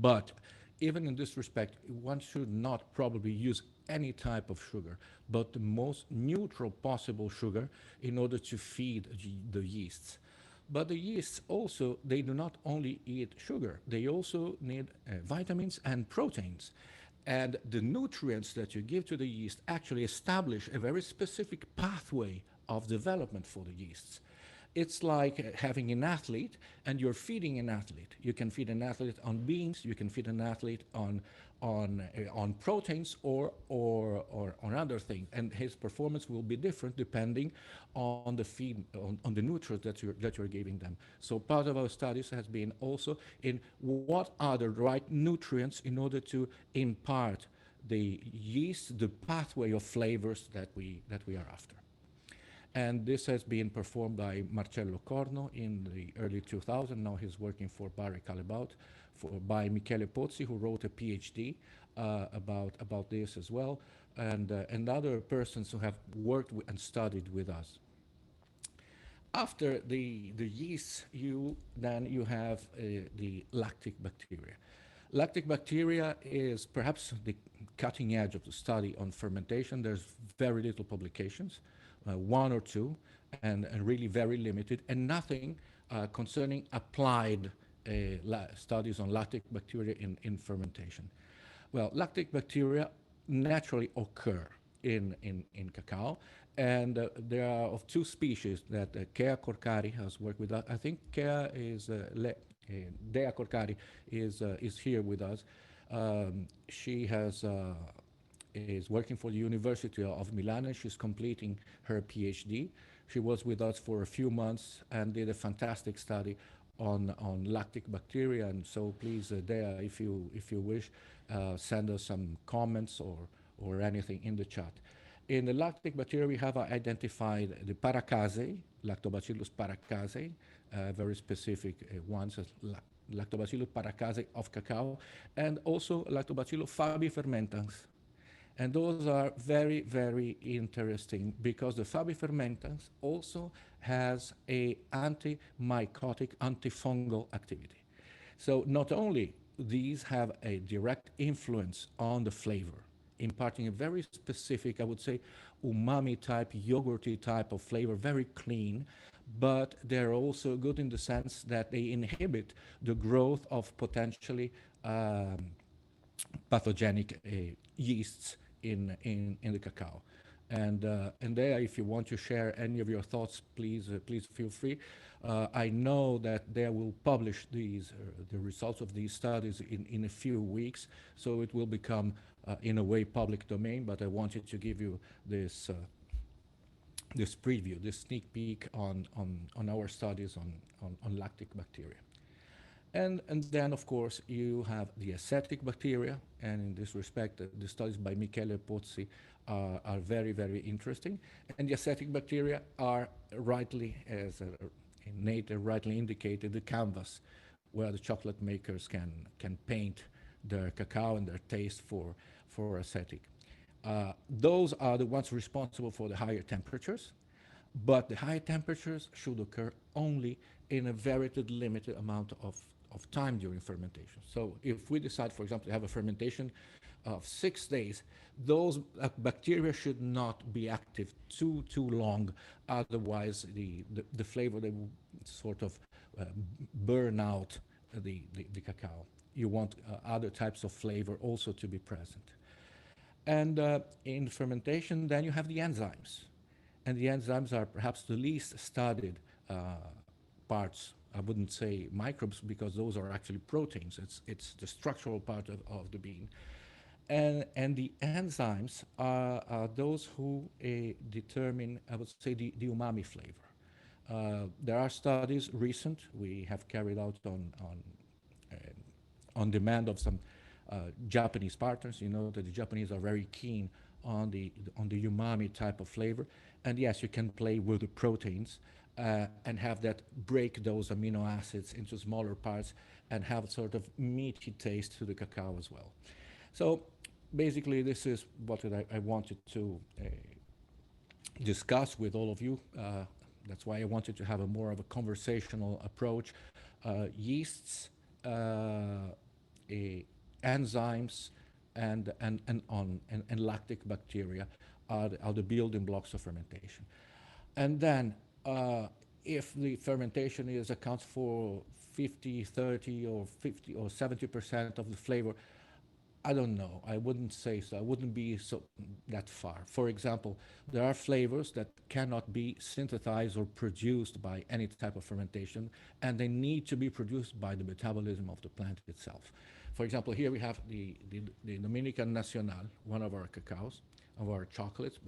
But even in this respect, one should not probably use any type of sugar, but the most neutral possible sugar in order to feed the yeasts. But the yeasts also, they do not only eat sugar, they also need vitamins and proteins. And the nutrients that you give to the yeast actually establish a very specific pathway of development for the yeasts. It's like having an athlete and you're feeding an athlete. You can feed an athlete on beans, you can feed an athlete on proteins or on other things, and his performance will be different depending on the feed, on the nutrients that you're giving them. So part of our studies has been also in what are the right nutrients in order to impart the yeast the pathway of flavors that we are after. And this has been performed by Marcello Corno in the early 2000s. Now he's working for Barry Callebaut, by Michele Pozzi, who wrote a PhD about this as well, and other persons who have worked and studied with us. After the yeast, you have the lactic bacteria. Lactic bacteria is perhaps the cutting edge of the study on fermentation. There's very little publications. One or two, and really very limited, and nothing concerning applied studies on lactic bacteria in fermentation. Well, lactic bacteria naturally occur in cacao, and there are of two species that Kea Corcari has worked with. I think Kea is Dea Corcari is here with us. She is working for the University of Milan, and she's completing her PhD. She was with us for a few months and did a fantastic study on lactic bacteria. And so please, Dea, if you wish, send us some comments or anything in the chat. In the lactic bacteria, we have identified the Paracasei, Lactobacillus paracasei, very specific ones, Lactobacillus paracasei of cacao, and also Lactobacillus fabifermentans. And those are very, very interesting because the fabifermentans also has a anti-mycotic, antifungal activity. So not only these have a direct influence on the flavor, imparting a very specific, I would say, umami type, yogurty type of flavor, very clean, but they're also good in the sense that they inhibit the growth of potentially pathogenic yeasts in the cacao. And there, if you want to share any of your thoughts, please feel free. I know that they will publish the results of these studies in a few weeks, so it will become in a way public domain. But I wanted to give you this preview, this sneak peek on our studies on lactic bacteria. And then, of course, you have the acetic bacteria, and in this respect, the studies by Michele Pozzi are very, very interesting. And the acetic bacteria are rightly, as Nate rightly indicated, the canvas where the chocolate makers can paint their cacao and their taste for acetic. Those are the ones responsible for the higher temperatures, but the high temperatures should occur only in a very limited amount of time during fermentation. So if we decide, for example, to have a fermentation of 6 days, those bacteria should not be active too long. Otherwise, the flavor, they will sort of burn out the cacao. You want other types of flavor also to be present. And in fermentation, then you have the enzymes. And the enzymes are perhaps the least studied parts. I wouldn't say microbes because those are actually proteins. It's the structural part of the bean. And the enzymes are those who determine, I would say, the umami flavor. There are studies recent we have carried out on demand of some Japanese partners. You know that the Japanese are very keen on the umami type of flavor, and yes, you can play with the proteins and have that break those amino acids into smaller parts and have sort of meaty taste to the cacao as well. So basically, this is what I wanted to discuss with all of you. That's why I wanted to have a more of a conversational approach. Yeasts, enzymes, and lactic bacteria are the building blocks of fermentation. And then if the fermentation accounts for 50, 30, or 50 or 70% of the flavor, I don't know. I wouldn't say so. I wouldn't be so that far. For example, there are flavors that cannot be synthesized or produced by any type of fermentation, and they need to be produced by the metabolism of the plant itself. For example, here we have the Dominican Nacional, one of our cacaos, of our chocolates,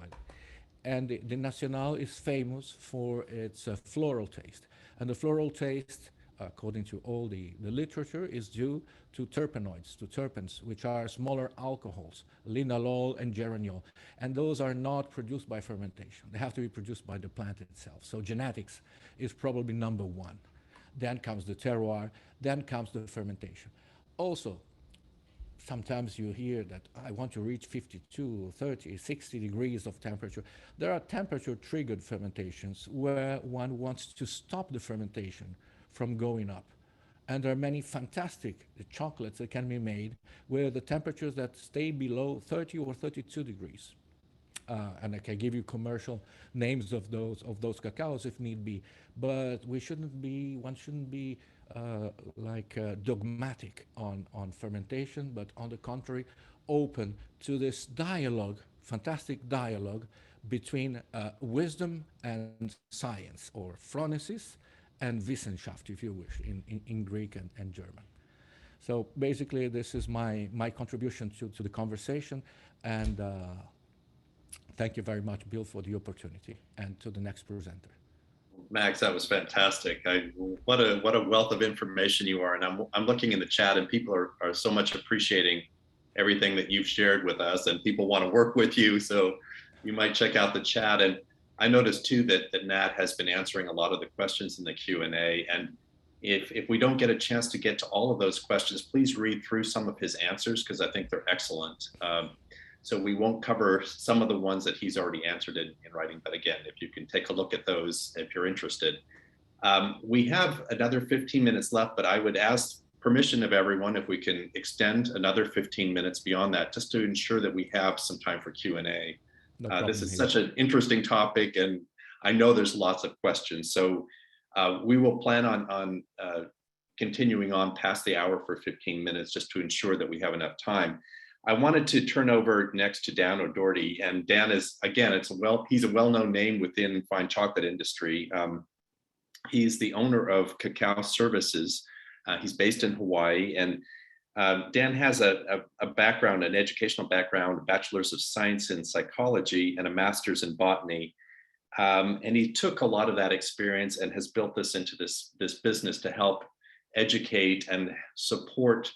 and the Nacional is famous for its floral taste. And the floral taste, according to all the literature, is due to terpenoids, to terpenes, which are smaller alcohols, linalool and geraniol. And those are not produced by fermentation. They have to be produced by the plant itself. So genetics is probably number one. Then comes the terroir, then comes the fermentation. Also, sometimes you hear that I want to reach 52, 30, 60 degrees of temperature. There are temperature-triggered fermentations where one wants to stop the fermentation from going up. And there are many fantastic chocolates that can be made where the temperatures that stay below 30 or 32 degrees. And I can give you commercial names of those cacaos if need be. But one shouldn't be dogmatic on fermentation, but on the contrary, open to this dialogue, fantastic dialogue between wisdom and science, or phronesis and Wissenschaft, if you wish, in Greek and German. So basically, this is my contribution to the conversation, and thank you very much, Bill, for the opportunity, and to the next presenter. Max, that was fantastic. What a wealth of information you are. And I'm looking in the chat, and people are so much appreciating everything that you've shared with us, and people want to work with you. So you might check out the chat. And I noticed too that Nat has been answering a lot of the questions in the Q&A. And if we don't get a chance to get to all of those questions, please read through some of his answers, because I think they're excellent. So we won't cover some of the ones that he's already answered in writing, but again, if you can take a look at those, if you're interested. We have another 15 minutes left, but I would ask permission of everyone if we can extend another 15 minutes beyond that, just to ensure that we have some time for Q&A. This is such an interesting topic, and I know there's lots of questions. So we will plan on continuing on past the hour for 15 minutes, just to ensure that we have enough time. I wanted to turn over next to Dan O'Doherty, and Dan is, again, he's a well-known name within fine chocolate industry. He's the owner of Cacao Services. He's based in Hawaii, and Dan has a background, an educational background, a bachelor's of science in psychology and a master's in botany. And he took a lot of that experience and has built this into this business to help educate and support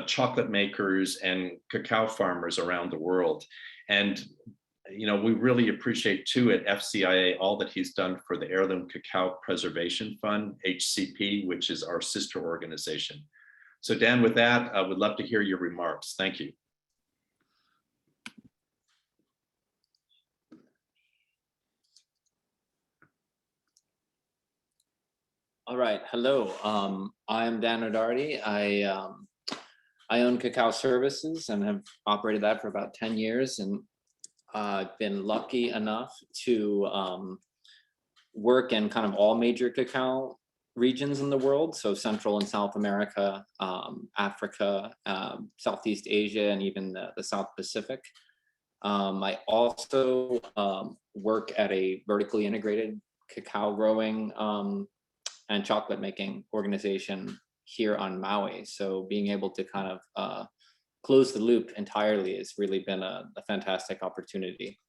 chocolate makers and cacao farmers around the world. And we really appreciate too at FCIA all that he's done for the Heirloom Cacao Preservation Fund, HCP, which is our sister organization. So Dan, with that, I would love to hear your remarks. Thank you. All right, hello. I'm Dan O'Doherty. I own Cacao Services and have operated that for about 10 years. And I've been lucky enough to work in kind of all major cacao regions in the world. So Central and South America, Africa, Southeast Asia, and even the South Pacific. I also work at a vertically integrated cacao growing and chocolate making organization here on Maui. So being able to kind of close the loop entirely has really been a fantastic opportunity.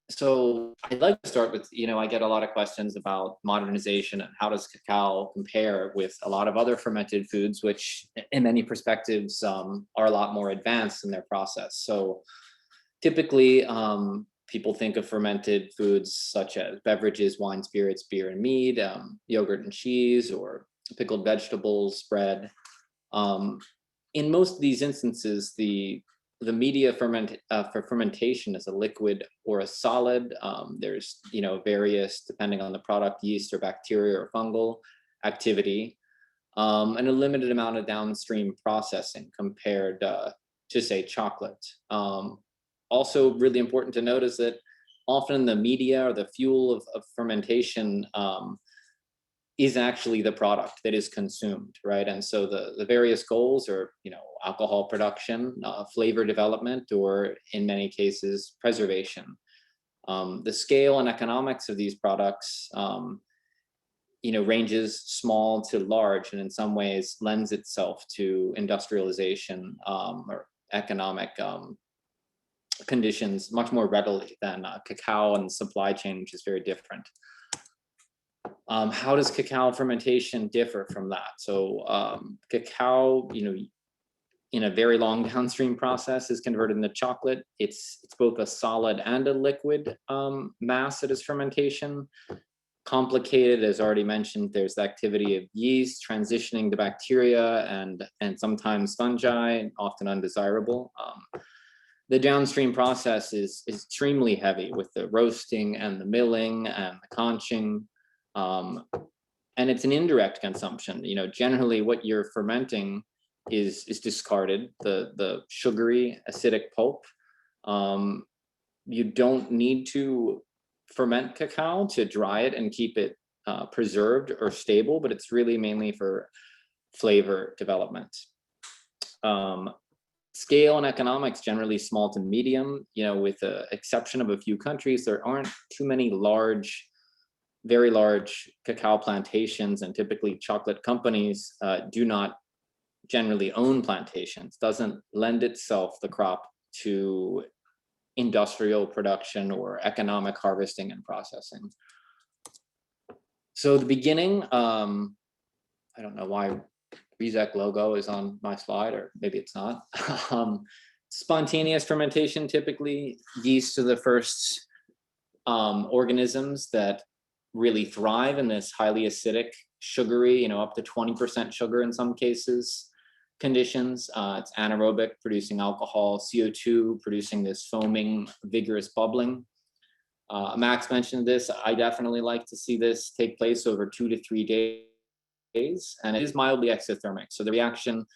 So I'd like to start with, I get a lot of questions about modernization and how does cacao compare with a lot of other fermented foods, which in many perspectives are a lot more advanced in their process. So typically, people think of fermented foods such as beverages, wine, spirits, beer, and mead, yogurt and cheese, or pickled vegetables, bread. In most of these instances, the media for fermentation is a liquid or a solid. There's various, depending on the product, yeast or bacteria or fungal activity, and a limited amount of downstream processing compared to say chocolate. Also really important to note is that often the media or the fuel of fermentation is actually the product that is consumed, right? And so the various goals are, alcohol production, flavor development, or in many cases, preservation. The scale and economics of these products, ranges small to large, and in some ways lends itself to industrialization or economic conditions much more readily than cacao and supply chain, which is very different. How does cacao fermentation differ from that? So cacao, in a very long downstream process is converted into chocolate. It's both a solid and a liquid mass that is fermentation. Complicated, as already mentioned, there's the activity of yeast transitioning to bacteria and sometimes fungi, often undesirable. The downstream process is extremely heavy with the roasting and the milling and the conching. And it's an indirect consumption. Generally what you're fermenting is discarded, the sugary acidic pulp. You don't need to ferment cacao to dry it and keep it preserved or stable, but it's really mainly for flavor development. Scale and economics generally small to medium, with the exception of a few countries, there aren't too many very large cacao plantations, and typically chocolate companies do not generally own plantations. Doesn't lend itself, the crop, to industrial production or economic harvesting and processing. So the beginning, I don't know why Rizek logo is on my slide, or maybe it's not. Spontaneous fermentation, typically yeast are the first organisms that really thrive in this highly acidic, sugary, up to 20% sugar in some cases conditions. It's anaerobic, producing alcohol, CO2, producing this foaming, vigorous bubbling. Max mentioned this. I definitely like to see this take place over 2 to 3 days, and it is mildly exothermic. So the reaction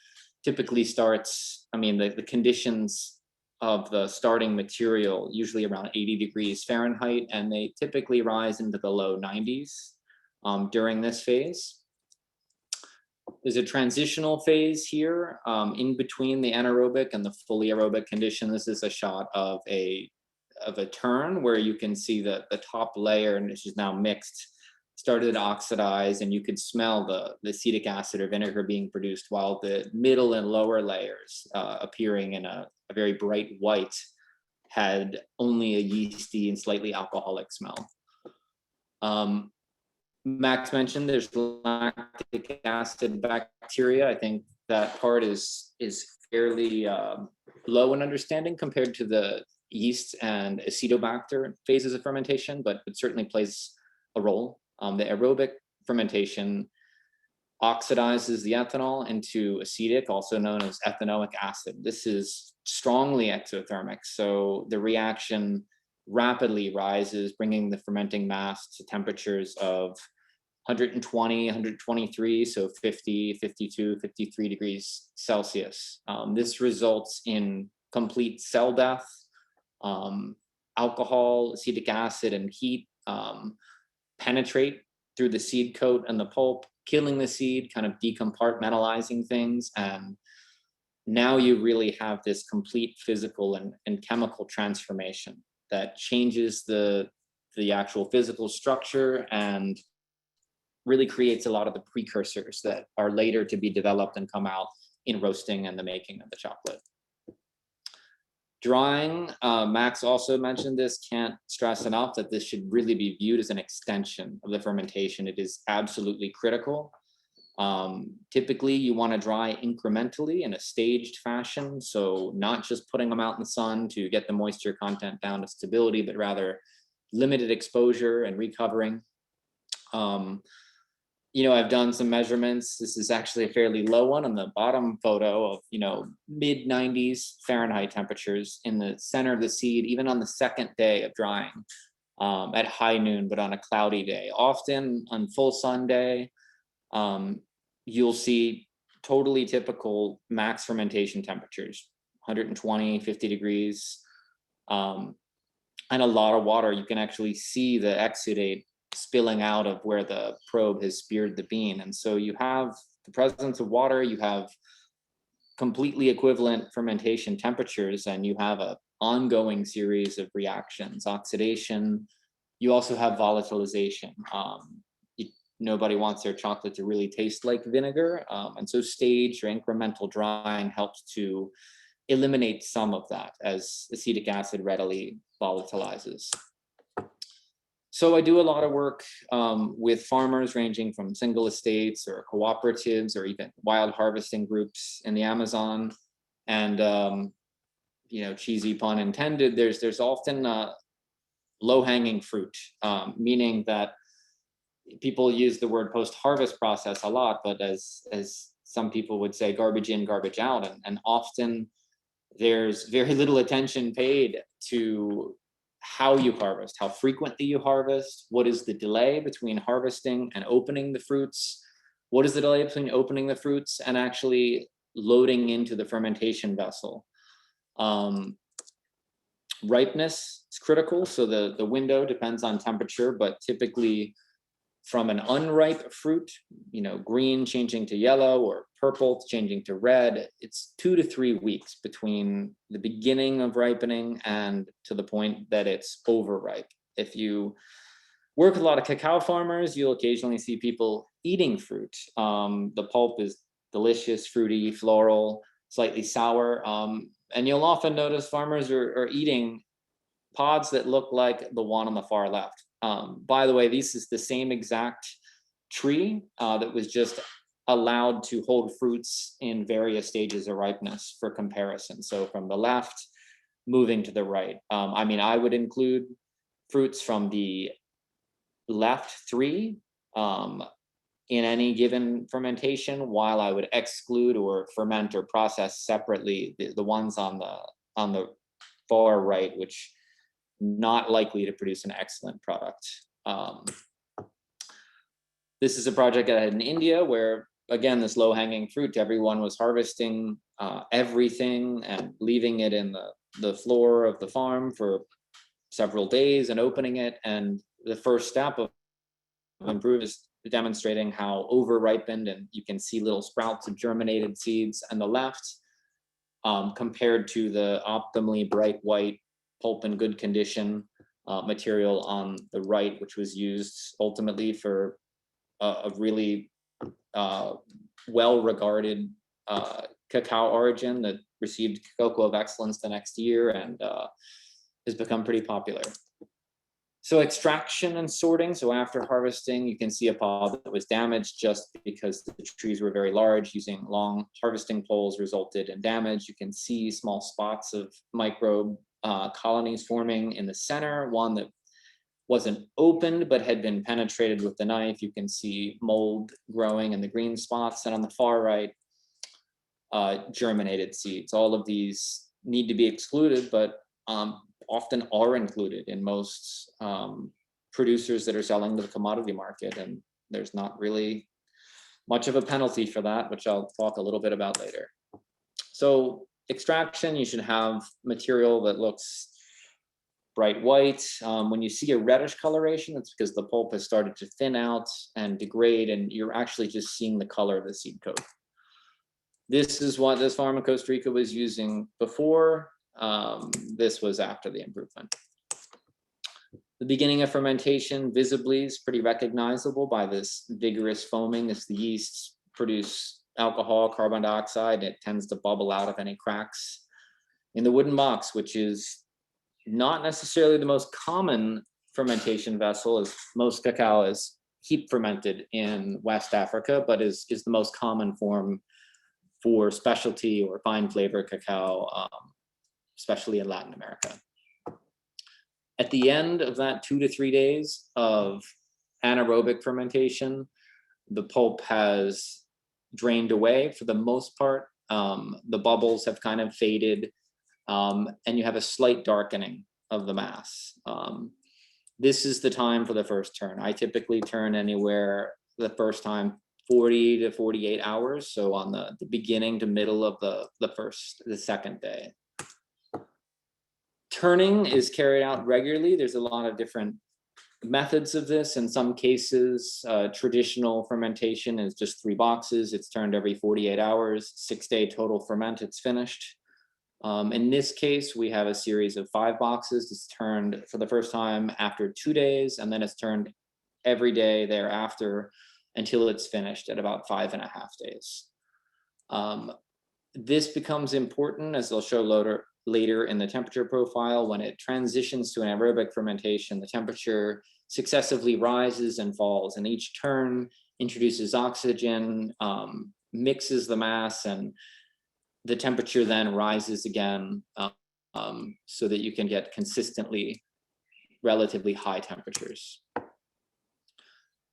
typically starts, the conditions of the starting material usually around 80 degrees Fahrenheit, and they typically rise into the low 90s during this phase. There's a transitional phase here in between the anaerobic and the fully aerobic condition. This is a shot of a turn where you can see the top layer, and which is now mixed, started to oxidize, and you could smell the acetic acid or vinegar being produced, while the middle and lower layers appearing in a very bright white had only a yeasty and slightly alcoholic smell. Max mentioned there's lactic acid bacteria. I think that part is fairly low in understanding compared to the yeast and acetobacter phases of fermentation, but it certainly plays a role. The aerobic fermentation oxidizes the ethanol into acetic, also known as ethanoic acid. This is strongly exothermic, so the reaction rapidly rises, bringing the fermenting mass to temperatures of 120, 123, so 50, 52, 53 degrees Celsius. This results in complete cell death. Alcohol, acetic acid, and heat penetrate through the seed coat and the pulp, killing the seed, kind of decompartmentalizing things. And now you really have this complete physical and chemical transformation that changes the actual physical structure and really creates a lot of the precursors that are later to be developed and come out in roasting and the making of the chocolate. Drying, Max also mentioned this, can't stress enough that this should really be viewed as an extension of the fermentation. It is absolutely critical. Typically, you want to dry incrementally in a staged fashion. So not just putting them out in the sun to get the moisture content down to stability, but rather limited exposure and recovering. You know, I've done some measurements. This is actually a fairly low one on the bottom photo of, you know, mid 90s Fahrenheit temperatures in the center of the seed, even on the second day of drying at high noon, but on a cloudy day. Often on full sun day, you'll see totally typical max fermentation temperatures, 120, 50 degrees, and a lot of water. You can actually see the exudate spilling out of where the probe has speared the bean. And so you have the presence of water, you have completely equivalent fermentation temperatures, and you have an ongoing series of reactions, oxidation. You also have volatilization. Nobody wants their chocolate to really taste like vinegar. And so staged or incremental drying helps to eliminate some of that as acetic acid readily volatilizes. So I do a lot of work with farmers ranging from single estates or cooperatives or even wild harvesting groups in the Amazon. And, you know, cheesy pun intended, there's often low-hanging fruit, meaning that people use the word post-harvest process a lot, but as some people would say, garbage in, garbage out. And often there's very little attention paid to how you harvest, how frequently you harvest, what is the delay between harvesting and opening the fruits, what is the delay between opening the fruits and actually loading into the fermentation vessel. Ripeness is critical, so the window depends on temperature, but typically from an unripe fruit, you know, green changing to yellow or purple changing to red, it's 2 to 3 weeks between the beginning of ripening and to the point that it's overripe. If you work with a lot of cacao farmers, you'll occasionally see people eating fruit. The pulp is delicious, fruity, floral, slightly sour. And you'll often notice farmers are eating pods that look like the one on the far left. By the way, this is the same exact tree that was just allowed to hold fruits in various stages of ripeness for comparison. So from the left, moving to the right. I mean, I would include fruits from the left 3 in any given fermentation, while I would exclude or ferment or process separately the ones on the far right, which not likely to produce an excellent product. This is a project I had in India where, again, this low-hanging fruit, everyone was harvesting everything and leaving it in the floor of the farm for several days and opening it. And the first step of improvement is demonstrating how over-ripened, and you can see little sprouts of germinated seeds on the left compared to the optimally bright white pulp in good condition material on the right, which was used ultimately for a really well-regarded cacao origin that received Cocoa of Excellence the next year and has become pretty popular. So extraction and sorting. So after harvesting, you can see a pod that was damaged just because the trees were very large. Using long harvesting poles resulted in damage. You can see small spots of microbe colonies forming in the center, one that wasn't opened but had been penetrated with the knife. You can see mold growing in the green spots, and on the far right, germinated seeds. All of these need to be excluded, but often are included in most producers that are selling to the commodity market, and there's not really much of a penalty for that, which I'll talk a little bit about later. So extraction, you should have material that looks bright white. When you see a reddish coloration, it's because the pulp has started to thin out and degrade, and you're actually just seeing the color of the seed coat. This is what this farm in Costa Rica was using before. This was after the improvement. The beginning of fermentation visibly is pretty recognizable by this vigorous foaming as the yeasts produce alcohol, carbon dioxide. It tends to bubble out of any cracks in the wooden box, which is not necessarily the most common fermentation vessel, as most cacao is heap fermented in West Africa, but is the most common form for specialty or fine flavor cacao, especially in Latin America. At the end of that 2 to 3 days of anaerobic fermentation, the pulp has drained away for the most part. The bubbles have kind of faded, and you have a slight darkening of the mass. This is the time for the first turn. I typically turn anywhere the first time 40 to 48 hours. So on the beginning to middle of the second day. Turning is carried out regularly. There's a lot of different methods of this. In some cases, traditional fermentation is just 3 boxes. It's turned every 48 hours, 6-day total ferment, it's finished. In this case, we have a series of 5 boxes. It's turned for the first time after 2 days, and then it's turned every day thereafter until it's finished at about 5.5 days. This becomes important, as they'll show later in the temperature profile. When it transitions to an aerobic fermentation, the temperature successively rises and falls, and each turn introduces oxygen, mixes the mass, and the temperature then rises again, so that you can get consistently relatively high temperatures.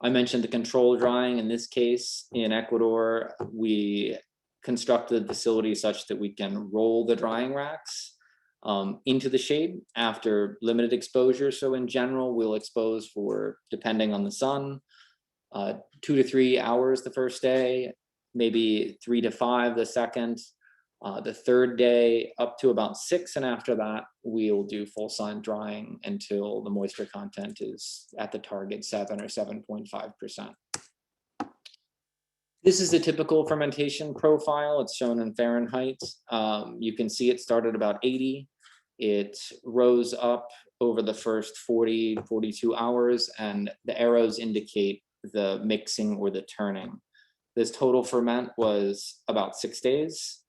I mentioned the control drying. In this case, in Ecuador, we constructed the facility such that we can roll the drying racks into the shade after limited exposure. So in general, we'll expose for, depending on the sun, 2 to 3 hours the first day, maybe 3 to 5 the second, the third day up to about 6, and after that we'll do full sun drying until the moisture content is at the target 7 or 7.5%. This is a typical fermentation profile. It's shown in Fahrenheit. You can see it started about 80. It rose up over the first 40, 42 hours, and the arrows indicate the mixing or the turning. This total ferment was about 6 days.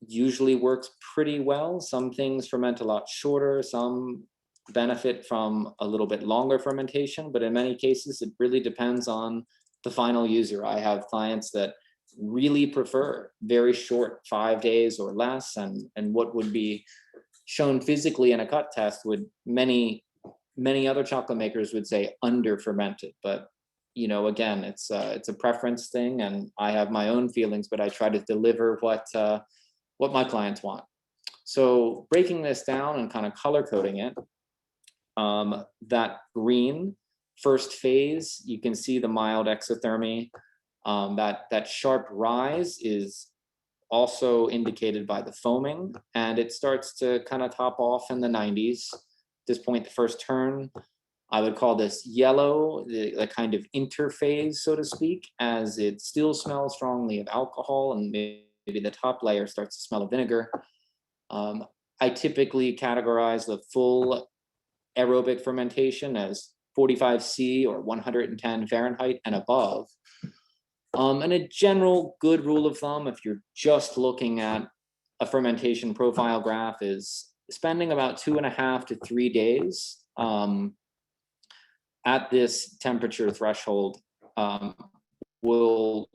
Usually works pretty well. Some things ferment a lot shorter, some benefit from a little bit longer fermentation, but in many cases, it really depends on the final user. I have clients that really prefer very short, 5 days or less, and what would be shown physically in a cut test would many other chocolate makers would say under fermented. But you know, again, it's a preference thing, and I have my own feelings, but I try to deliver what my clients want. So breaking this down and kind of color coding it, that green first phase, you can see the mild exothermy. That sharp rise is also indicated by the foaming, and it starts to kind of top off in the 90s. At this point, the first turn, I would call this yellow, the kind of interphase, so to speak, as it still smells strongly of alcohol, and maybe the top layer starts to smell of vinegar. I typically categorize the full aerobic fermentation as 45°C or 110 Fahrenheit and above. And a general good rule of thumb, if you're just looking at a fermentation profile graph, is spending about 2.5 to 3 days at this temperature threshold will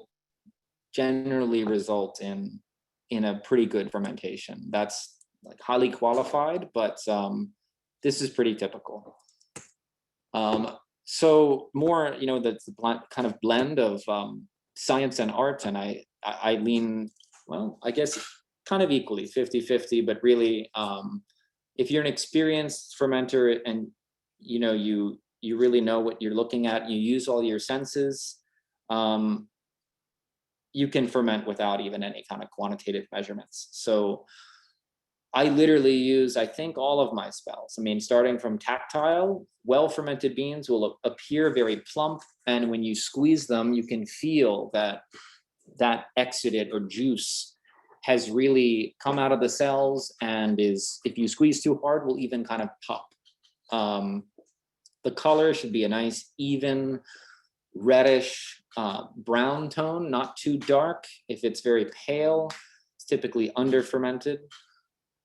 generally result in a pretty good fermentation. That's like highly qualified, but this is pretty typical. So more, you know, that's the kind of blend of science and art, and I lean, well, I guess kind of equally 50-50, but really if you're an experienced fermenter and you know you really know what you're looking at, you use all your senses, you can ferment without even any kind of quantitative measurements. So I literally use, I think, all of my spells. I mean, starting from tactile, well-fermented beans will appear very plump, and when you squeeze them, you can feel that exudate or juice has really come out of the cells and is, if you squeeze too hard, will even kind of pop. The color should be a nice, even, reddish brown tone, not too dark. If it's very pale, it's typically under fermented.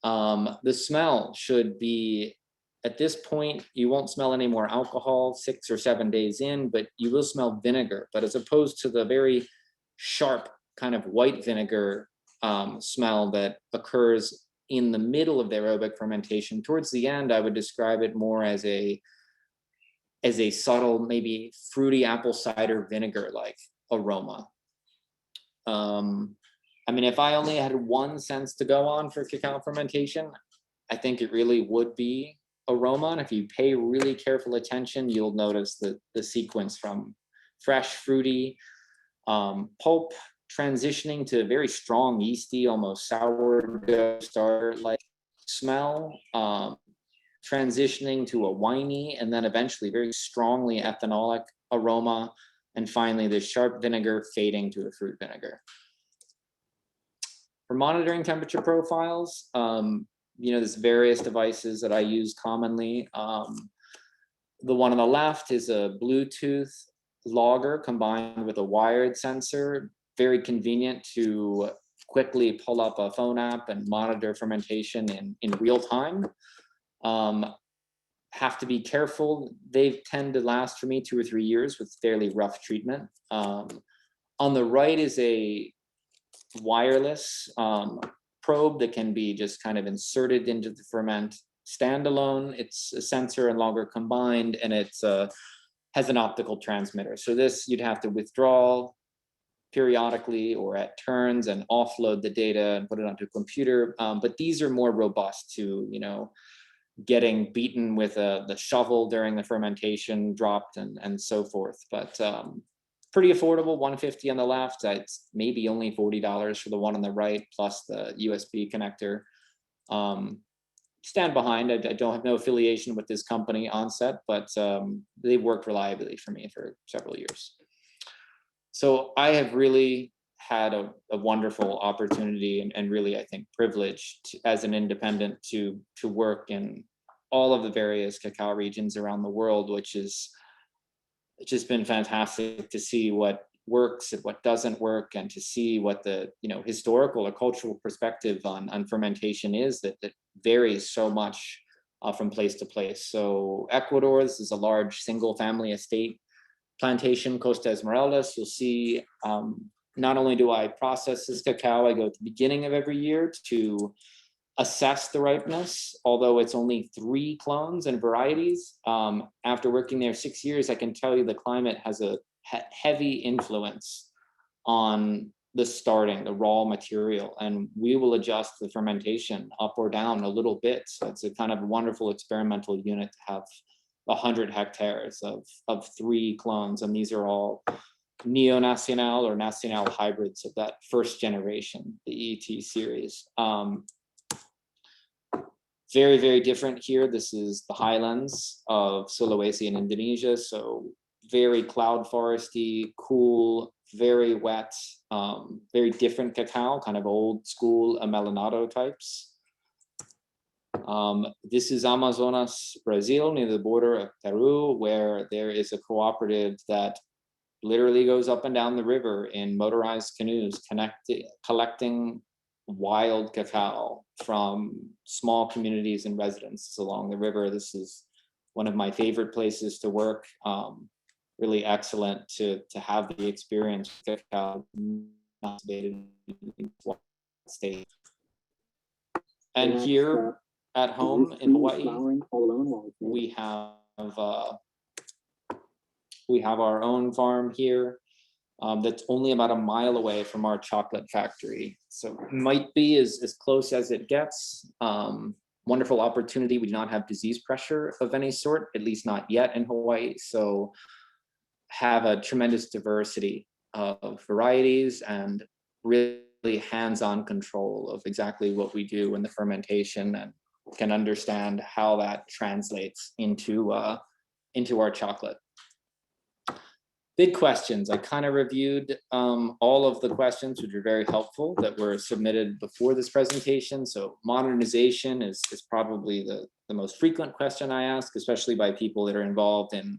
The smell should be, at this point, you won't smell any more alcohol 6 or 7 days in, but you will smell vinegar. But as opposed to the very sharp kind of white vinegar smell that occurs in the middle of the aerobic fermentation, towards the end, I would describe it more as a subtle, maybe fruity apple cider vinegar like aroma. I mean, if I only had 1 sense to go on for cacao fermentation, I think it really would be aroma. And if you pay really careful attention, you'll notice the sequence from fresh, fruity, pulp, transitioning to very strong, yeasty, almost sourdough starter-like smell, transitioning to a winey, and then eventually very strongly ethanolic aroma, and finally the sharp vinegar fading to a fruit vinegar. For monitoring temperature profiles, there's various devices that I use commonly. The one on the left is a Bluetooth logger combined with a wired sensor, very convenient to quickly pull up a phone app and monitor fermentation in real time. Have to be careful. They tend to last for me 2 or 3 years with fairly rough treatment. On the right is a wireless probe that can be just kind of inserted into the ferment standalone. It's a sensor and logger combined, and it's has an optical transmitter. So this you'd have to withdraw periodically or at turns and offload the data and put it onto a computer. But these are more robust to, getting beaten with the shovel during the fermentation, dropped and so forth. But pretty affordable, $150 on the left. It's maybe only $40 for the one on the right, plus the USB connector. Stand behind. I don't have no affiliation with this company, Onset, but they've worked reliably for me for several years. So I have really had a wonderful opportunity and really, I think, privilege as an independent to work in all of the various cacao regions around the world, which is it's just been fantastic to see what works and what doesn't work, and to see what the historical or cultural perspective on fermentation is that varies so much from place to place. So Ecuador, this is a large single family estate plantation, Costa Esmeraldas. You'll see not only do I process this cacao, I go at the beginning of every year to assess the ripeness, although it's only 3 clones and varieties. After working there 6 years, I can tell you the climate has a heavy influence on the raw material, and we will adjust the fermentation up or down a little bit. So it's a kind of wonderful experimental unit to have 100 hectares of 3 clones, and these are all Neo-Nacional or Nacional hybrids of that first generation, the ET series. Very, very different here. This is the highlands of Sulawesi in Indonesia. So very cloud foresty, cool, very wet, very different cacao, kind of old school Amelinado types. This is Amazonas, Brazil, near the border of Peru, where there is a cooperative that literally goes up and down the river in motorized canoes, collecting wild cacao from small communities and residences along the river. This is one of my favorite places to work. Really excellent to have the experience of cacao in state. And here at home in Hawaii, we have our own farm here. That's only about a mile away from our chocolate factory. So it might be as close as it gets. Wonderful opportunity. We do not have disease pressure of any sort, at least not yet in Hawaii. So have a tremendous diversity of varieties and really hands-on control of exactly what we do in the fermentation, and can understand how that translates into our chocolate. big questions. I kind of reviewed all of the questions, which are very helpful, that were submitted before this presentation. So modernization is probably the most frequent question I ask, especially by people that are involved in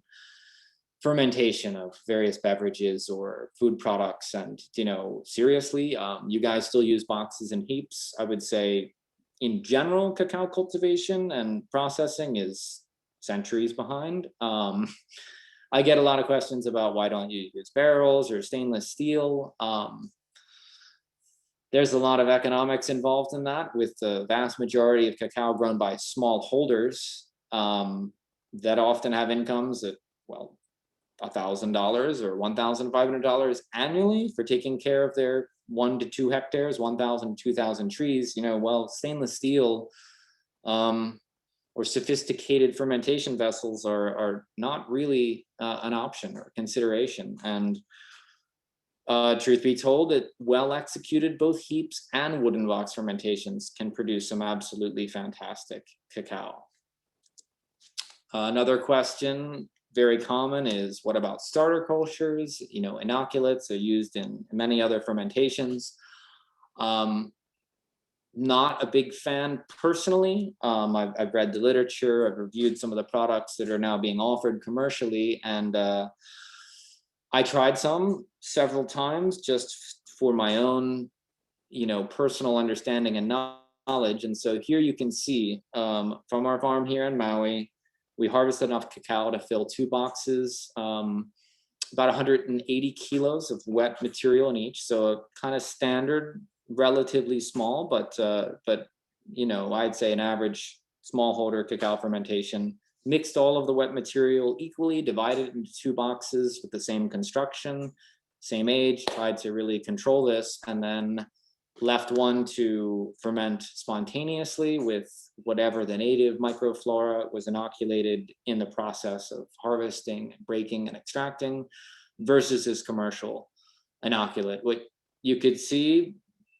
fermentation of various beverages or food products. And, you know, seriously, you guys still use boxes and heaps. I would say in general, cacao cultivation and processing is centuries behind. I get a lot of questions about why don't you use barrels or stainless steel. There's a lot of economics involved in that, with the vast majority of cacao grown by small holders that often have incomes at, well, $1,000 or $1,500 annually for taking care of their 1 to 2 hectares, 1,000, 2,000 trees. You know, well, stainless steel or sophisticated fermentation vessels are not really an option or consideration. And truth be told, that well executed, both heaps and wooden box fermentations can produce some absolutely fantastic cacao. Another question, very common, is what about starter cultures? You know, inoculates are used in many other fermentations. Not a big fan personally. I've read the literature, I've reviewed some of the products that are now being offered commercially, and I tried some several times just for my own, you know, personal understanding and knowledge. And so here you can see from our farm here in Maui, we harvested enough cacao to fill 2 boxes, about 180 kilos of wet material in each. So kind of standard, relatively small, but you know, I'd say an average smallholder cacao fermentation. Mixed all of the wet material equally, divided into 2 boxes with the same construction, same age, tried to really control this, and then left one to ferment spontaneously with whatever the native microflora was inoculated in the process of harvesting, breaking, and extracting, versus this commercial inoculate. What you could see,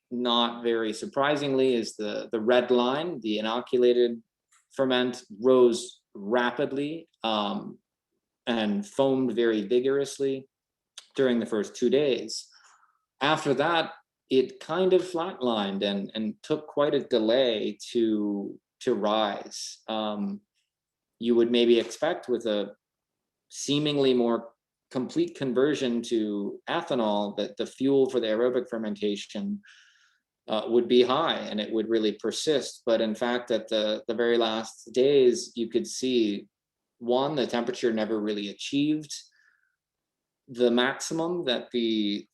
not very surprisingly, is the red line. The inoculated ferment rose rapidly and foamed very vigorously during the first 2 days. After that, it kind of flatlined and took quite a delay to rise. You would maybe expect, with a seemingly more complete conversion to ethanol, that the fuel for the aerobic fermentation would be high and it would really persist. But in fact, at the very last days, you could see, one, the temperature never really achieved the maximum that the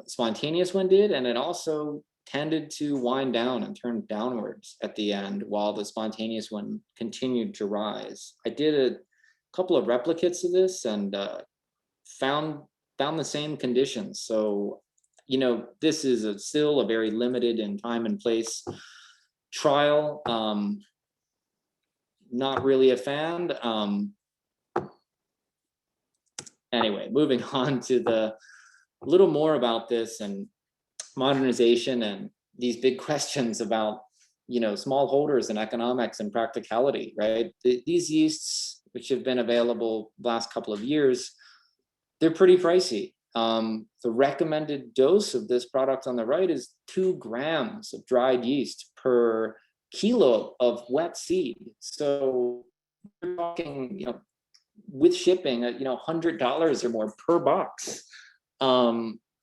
spontaneous one did, and it also tended to wind down and turn downwards at the end, while the spontaneous one continued to rise. I did a couple of replicates of this and found the same conditions. So, you know, this is still a very limited in time and place trial. Not really a fan. Anyway, moving on to the little more about this and modernization and these big questions about, you know, small holders and economics and practicality, right? These yeasts, which have been available the last couple of years, they're pretty pricey. The recommended dose of this product on the right is 2 grams of dried yeast per kilo of wet seed. So we're talking, you know, with shipping, you know, $100 or more per box.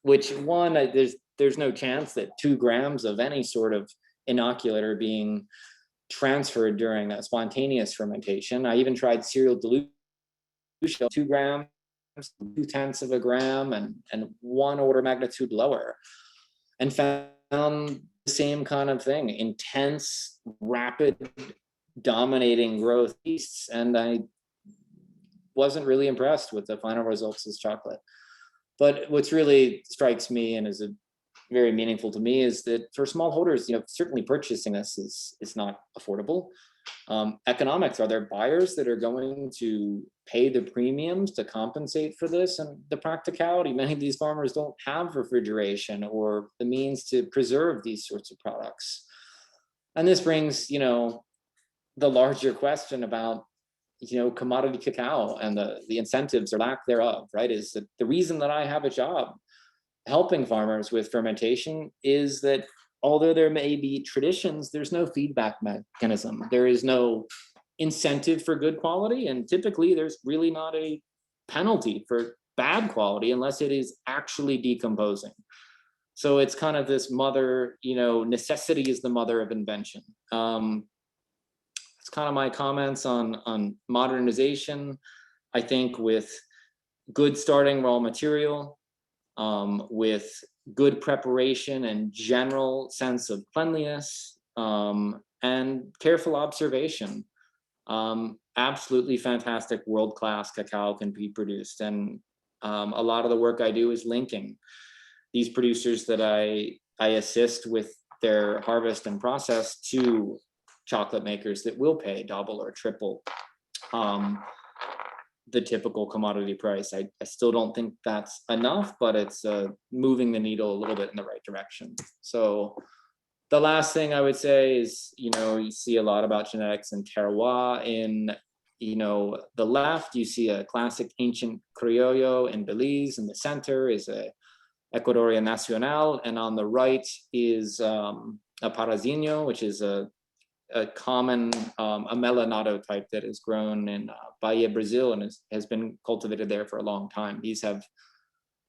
Which, one, there's no chance that 2 grams of any sort of inoculant are being transferred during a spontaneous fermentation. I even tried serial dilution, 2 grams, 0.2 of a gram, and 1 order of magnitude lower, and found the same kind of thing: intense, rapid, dominating growth yeasts. And I wasn't really impressed with the final results of this chocolate. But what's really strikes me and is very meaningful to me is that for smallholders, you know, certainly purchasing this is not affordable. Economics, are there buyers that are going to pay the premiums to compensate for this? And the practicality, many of these farmers don't have refrigeration or the means to preserve these sorts of products. And this brings, you know, the larger question about commodity cacao and the incentives or lack thereof, right? Is that the reason that I have a job helping farmers with fermentation is that although there may be traditions, there's no feedback mechanism. There is no incentive for good quality. And typically there's really not a penalty for bad quality unless it is actually decomposing. So it's kind of this mother, necessity is the mother of invention. It's kind of my comments on modernization. I think with good starting raw material, with good preparation and general sense of cleanliness, and careful observation, absolutely fantastic world-class cacao can be produced. And a lot of the work I do is linking these producers that I assist with their harvest and process to chocolate makers that will pay double or triple the typical commodity price. I still don't think that's enough, but it's moving the needle a little bit in the right direction. So the last thing I would say is, you see a lot about genetics and terroir. In, the left, you see a classic ancient Criollo in Belize. In the center is a Ecuadorian Nacional. And on the right is a Parazinho, which is a common amelanado type that is grown in Bahia, Brazil, and has been cultivated there for a long time. These have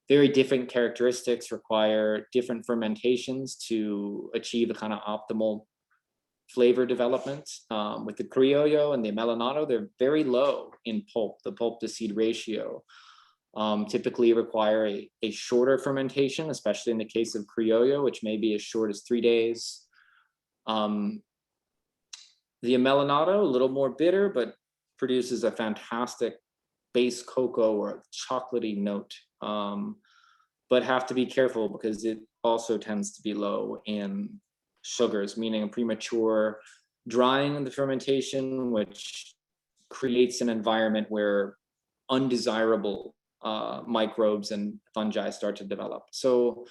very different characteristics, require different fermentations to achieve a kind of optimal flavor development. With the Criollo and the amelanado, they're very low in pulp. The pulp to seed ratio typically require a shorter fermentation, especially in the case of Criollo, which may be as short as 3 days. The amelanado, a little more bitter, but produces a fantastic base cocoa or chocolatey note, but have to be careful because it also tends to be low in sugars, meaning a premature drying of the fermentation, which creates an environment where undesirable microbes and fungi start to develop. So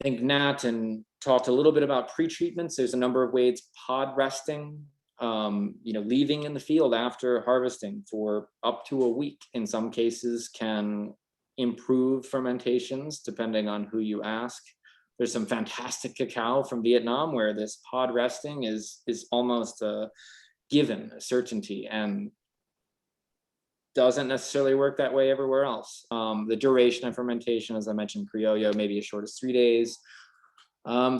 I think Nat and talked a little bit about pre-treatments. There's a number of ways: pod resting, leaving in the field after harvesting for up to a week in some cases can improve fermentations depending on who you ask. There's some fantastic cacao from Vietnam where this pod resting is almost a given, a certainty, and doesn't necessarily work that way everywhere else. The duration of fermentation, as I mentioned, Criollo, maybe as short as 3 days.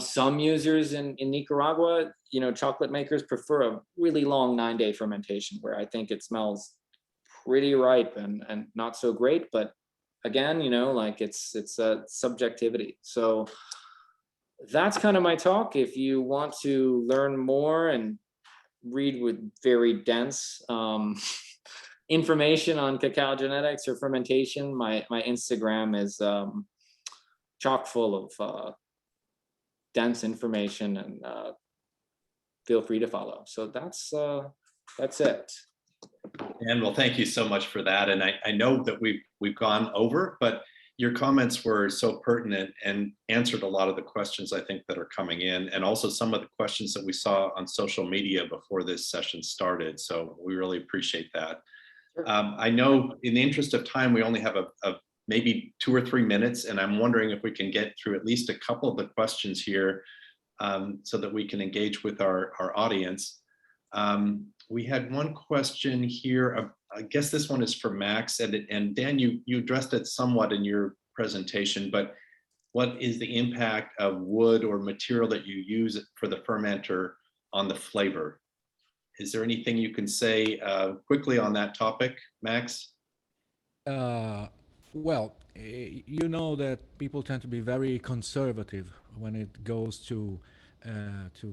Some users in Nicaragua, chocolate makers prefer a really long 9-day fermentation where I think it smells pretty ripe and not so great. But again, it's a subjectivity. So that's kind of my talk. If you want to learn more and read with very dense information on cacao genetics or fermentation, my Instagram is chock full of dense information, and feel free to follow. So that's it. And well, thank you so much for that. And I know that we've gone over, but your comments were so pertinent and answered a lot of the questions I think that are coming in, and also some of the questions that we saw on social media before this session started. So we really appreciate that. Sure. I know in the interest of time, we only have a maybe 2 or 3 minutes, and I'm wondering if we can get through at least a couple of the questions here so that we can engage with our audience. We had one question here. I guess this one is for Max, and Dan, you addressed it somewhat in your presentation, but what is the impact of wood or material that you use for the fermenter on the flavor? Is there anything you can say quickly on that topic, Max? Well, you know that people tend to be very conservative when it goes to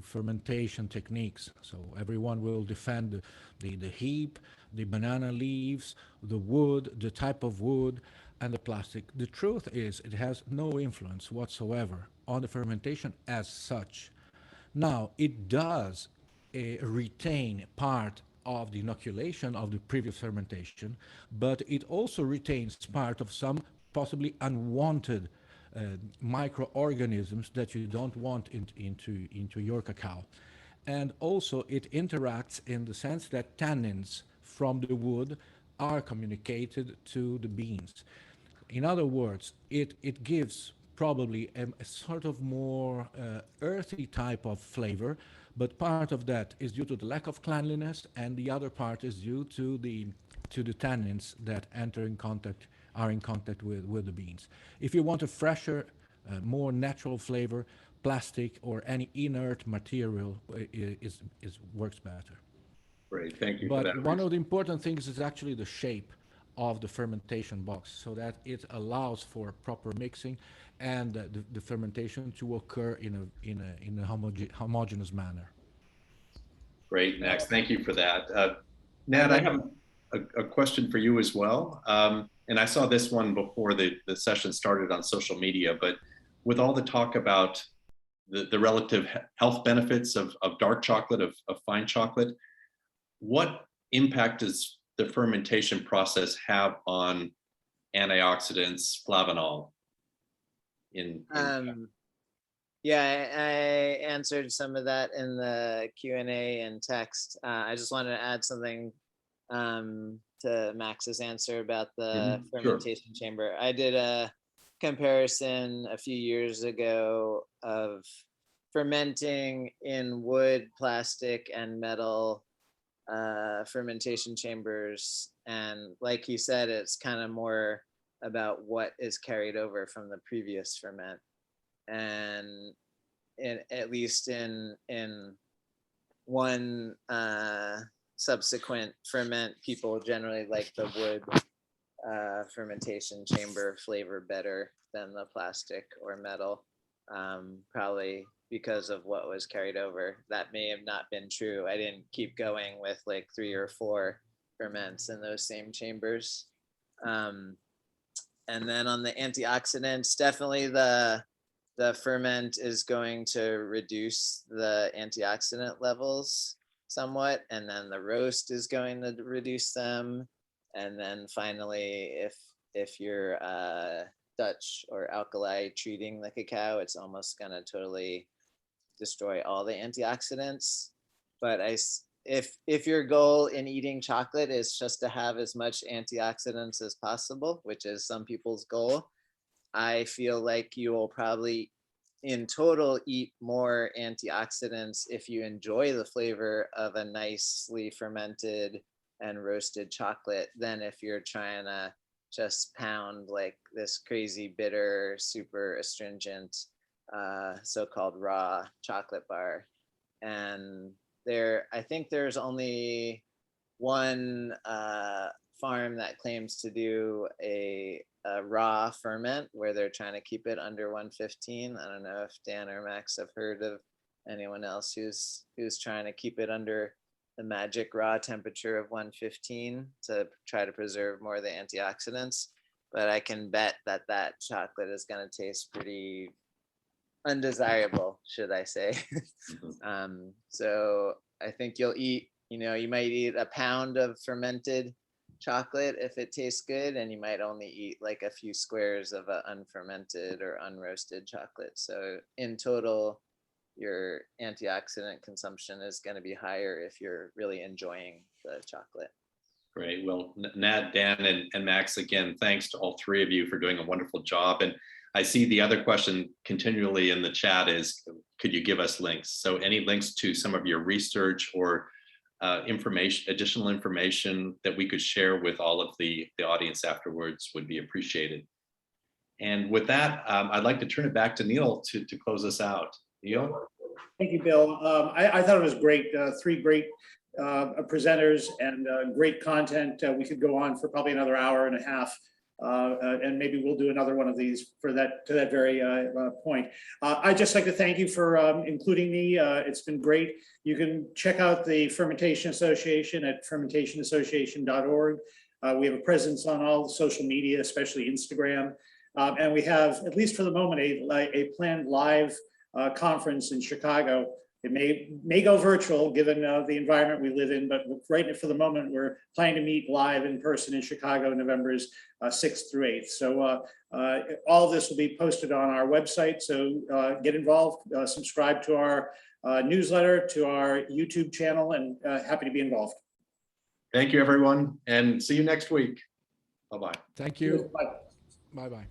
fermentation techniques. So everyone will defend the heap, the banana leaves, the wood, the type of wood, and the plastic. The truth is, it has no influence whatsoever on the fermentation as such. Now, it does retain part of the inoculation of the previous fermentation, but it also retains part of some possibly unwanted microorganisms that you don't want into your cacao. And also it interacts in the sense that tannins from the wood are communicated to the beans. In other words, it gives probably a sort of more earthy type of flavor, but part of that is due to the lack of cleanliness, and the other part is due to the tannins that are in contact with the beans. If you want a fresher, more natural flavor, plastic or any inert material works better. Great, thank you for But that. one of the important things is actually the shape of the fermentation box, so that it allows for proper mixing and the fermentation to occur in a homogeneous manner. Great, Max, thank you for that. Nat, I have a question for you as well. And I saw this one before the session started on social media, but with all the talk about the relative health benefits of dark chocolate, of fine chocolate, what impact does the fermentation process have on antioxidants, flavanol? Yeah, I answered some of that in the Q&A and text. I just wanted to add something to Max's answer about the fermentation chamber. I did a comparison a few years ago of fermenting in wood, plastic, and metal fermentation chambers. And like he said, it's kind of more about what is carried over from the previous ferment. And at least in one subsequent ferment, people generally like the wood fermentation chamber flavor better than the plastic or metal, probably because of what was carried over. That may have not been true. I didn't keep going with like 3 or 4 ferments in those same chambers. And then on the antioxidants, definitely the ferment is going to reduce the antioxidant levels somewhat, and then the roast is going to reduce them. And then finally, if you're Dutch or alkali treating the cacao, it's almost going to totally destroy all the antioxidants. But if your goal in eating chocolate is just to have as much antioxidants as possible, which is some people's goal, I feel like you will probably in total eat more antioxidants if you enjoy the flavor of a nicely fermented and roasted chocolate than if you're trying to just pound like this crazy bitter, super astringent so-called raw chocolate bar. And I think there's only one farm that claims to do a raw ferment where they're trying to keep it under 115. I don't know if Dan or Max have heard of anyone else who's trying to keep it under the magic raw temperature of 115 to try to preserve more of the antioxidants. But I can bet that chocolate is going to taste pretty undesirable, should I say. So I think you'll eat, you might eat a pound of fermented chocolate if it tastes good, and you might only eat like a few squares of an unfermented or unroasted chocolate. So in total, your antioxidant consumption is going to be higher if you're really enjoying the chocolate. Great. Well, Nat, Dan, and Max, again, thanks to all 3 of you for doing a wonderful job. And I see the other question continually in the chat is, could you give us links? So any links to some of your research or additional information that we could share with all of the audience afterwards would be appreciated. And with that, I'd like to turn it back to Neal to close us out. Neal? Thank you, Bill. I thought it was great. 3 great presenters and great content. We could go on for probably another hour and a half. And maybe we'll do another one of these to that very point. I'd just like to thank you for including me. It's been great. You can check out the Fermentation Association at fermentationiassociation.org. We have a presence on all social media, especially Instagram. And we have, at least for the moment, a planned live conference in Chicago. It may go virtual given the environment we live in, but right now, for the moment, we're planning to meet live in person in Chicago, November's 6th through 8th. So all of this will be posted on our website. So get involved, subscribe to our newsletter, to our YouTube channel, and happy to be involved. Thank you, everyone, and see you next week. Bye-bye. Thank you. Bye. Bye-bye.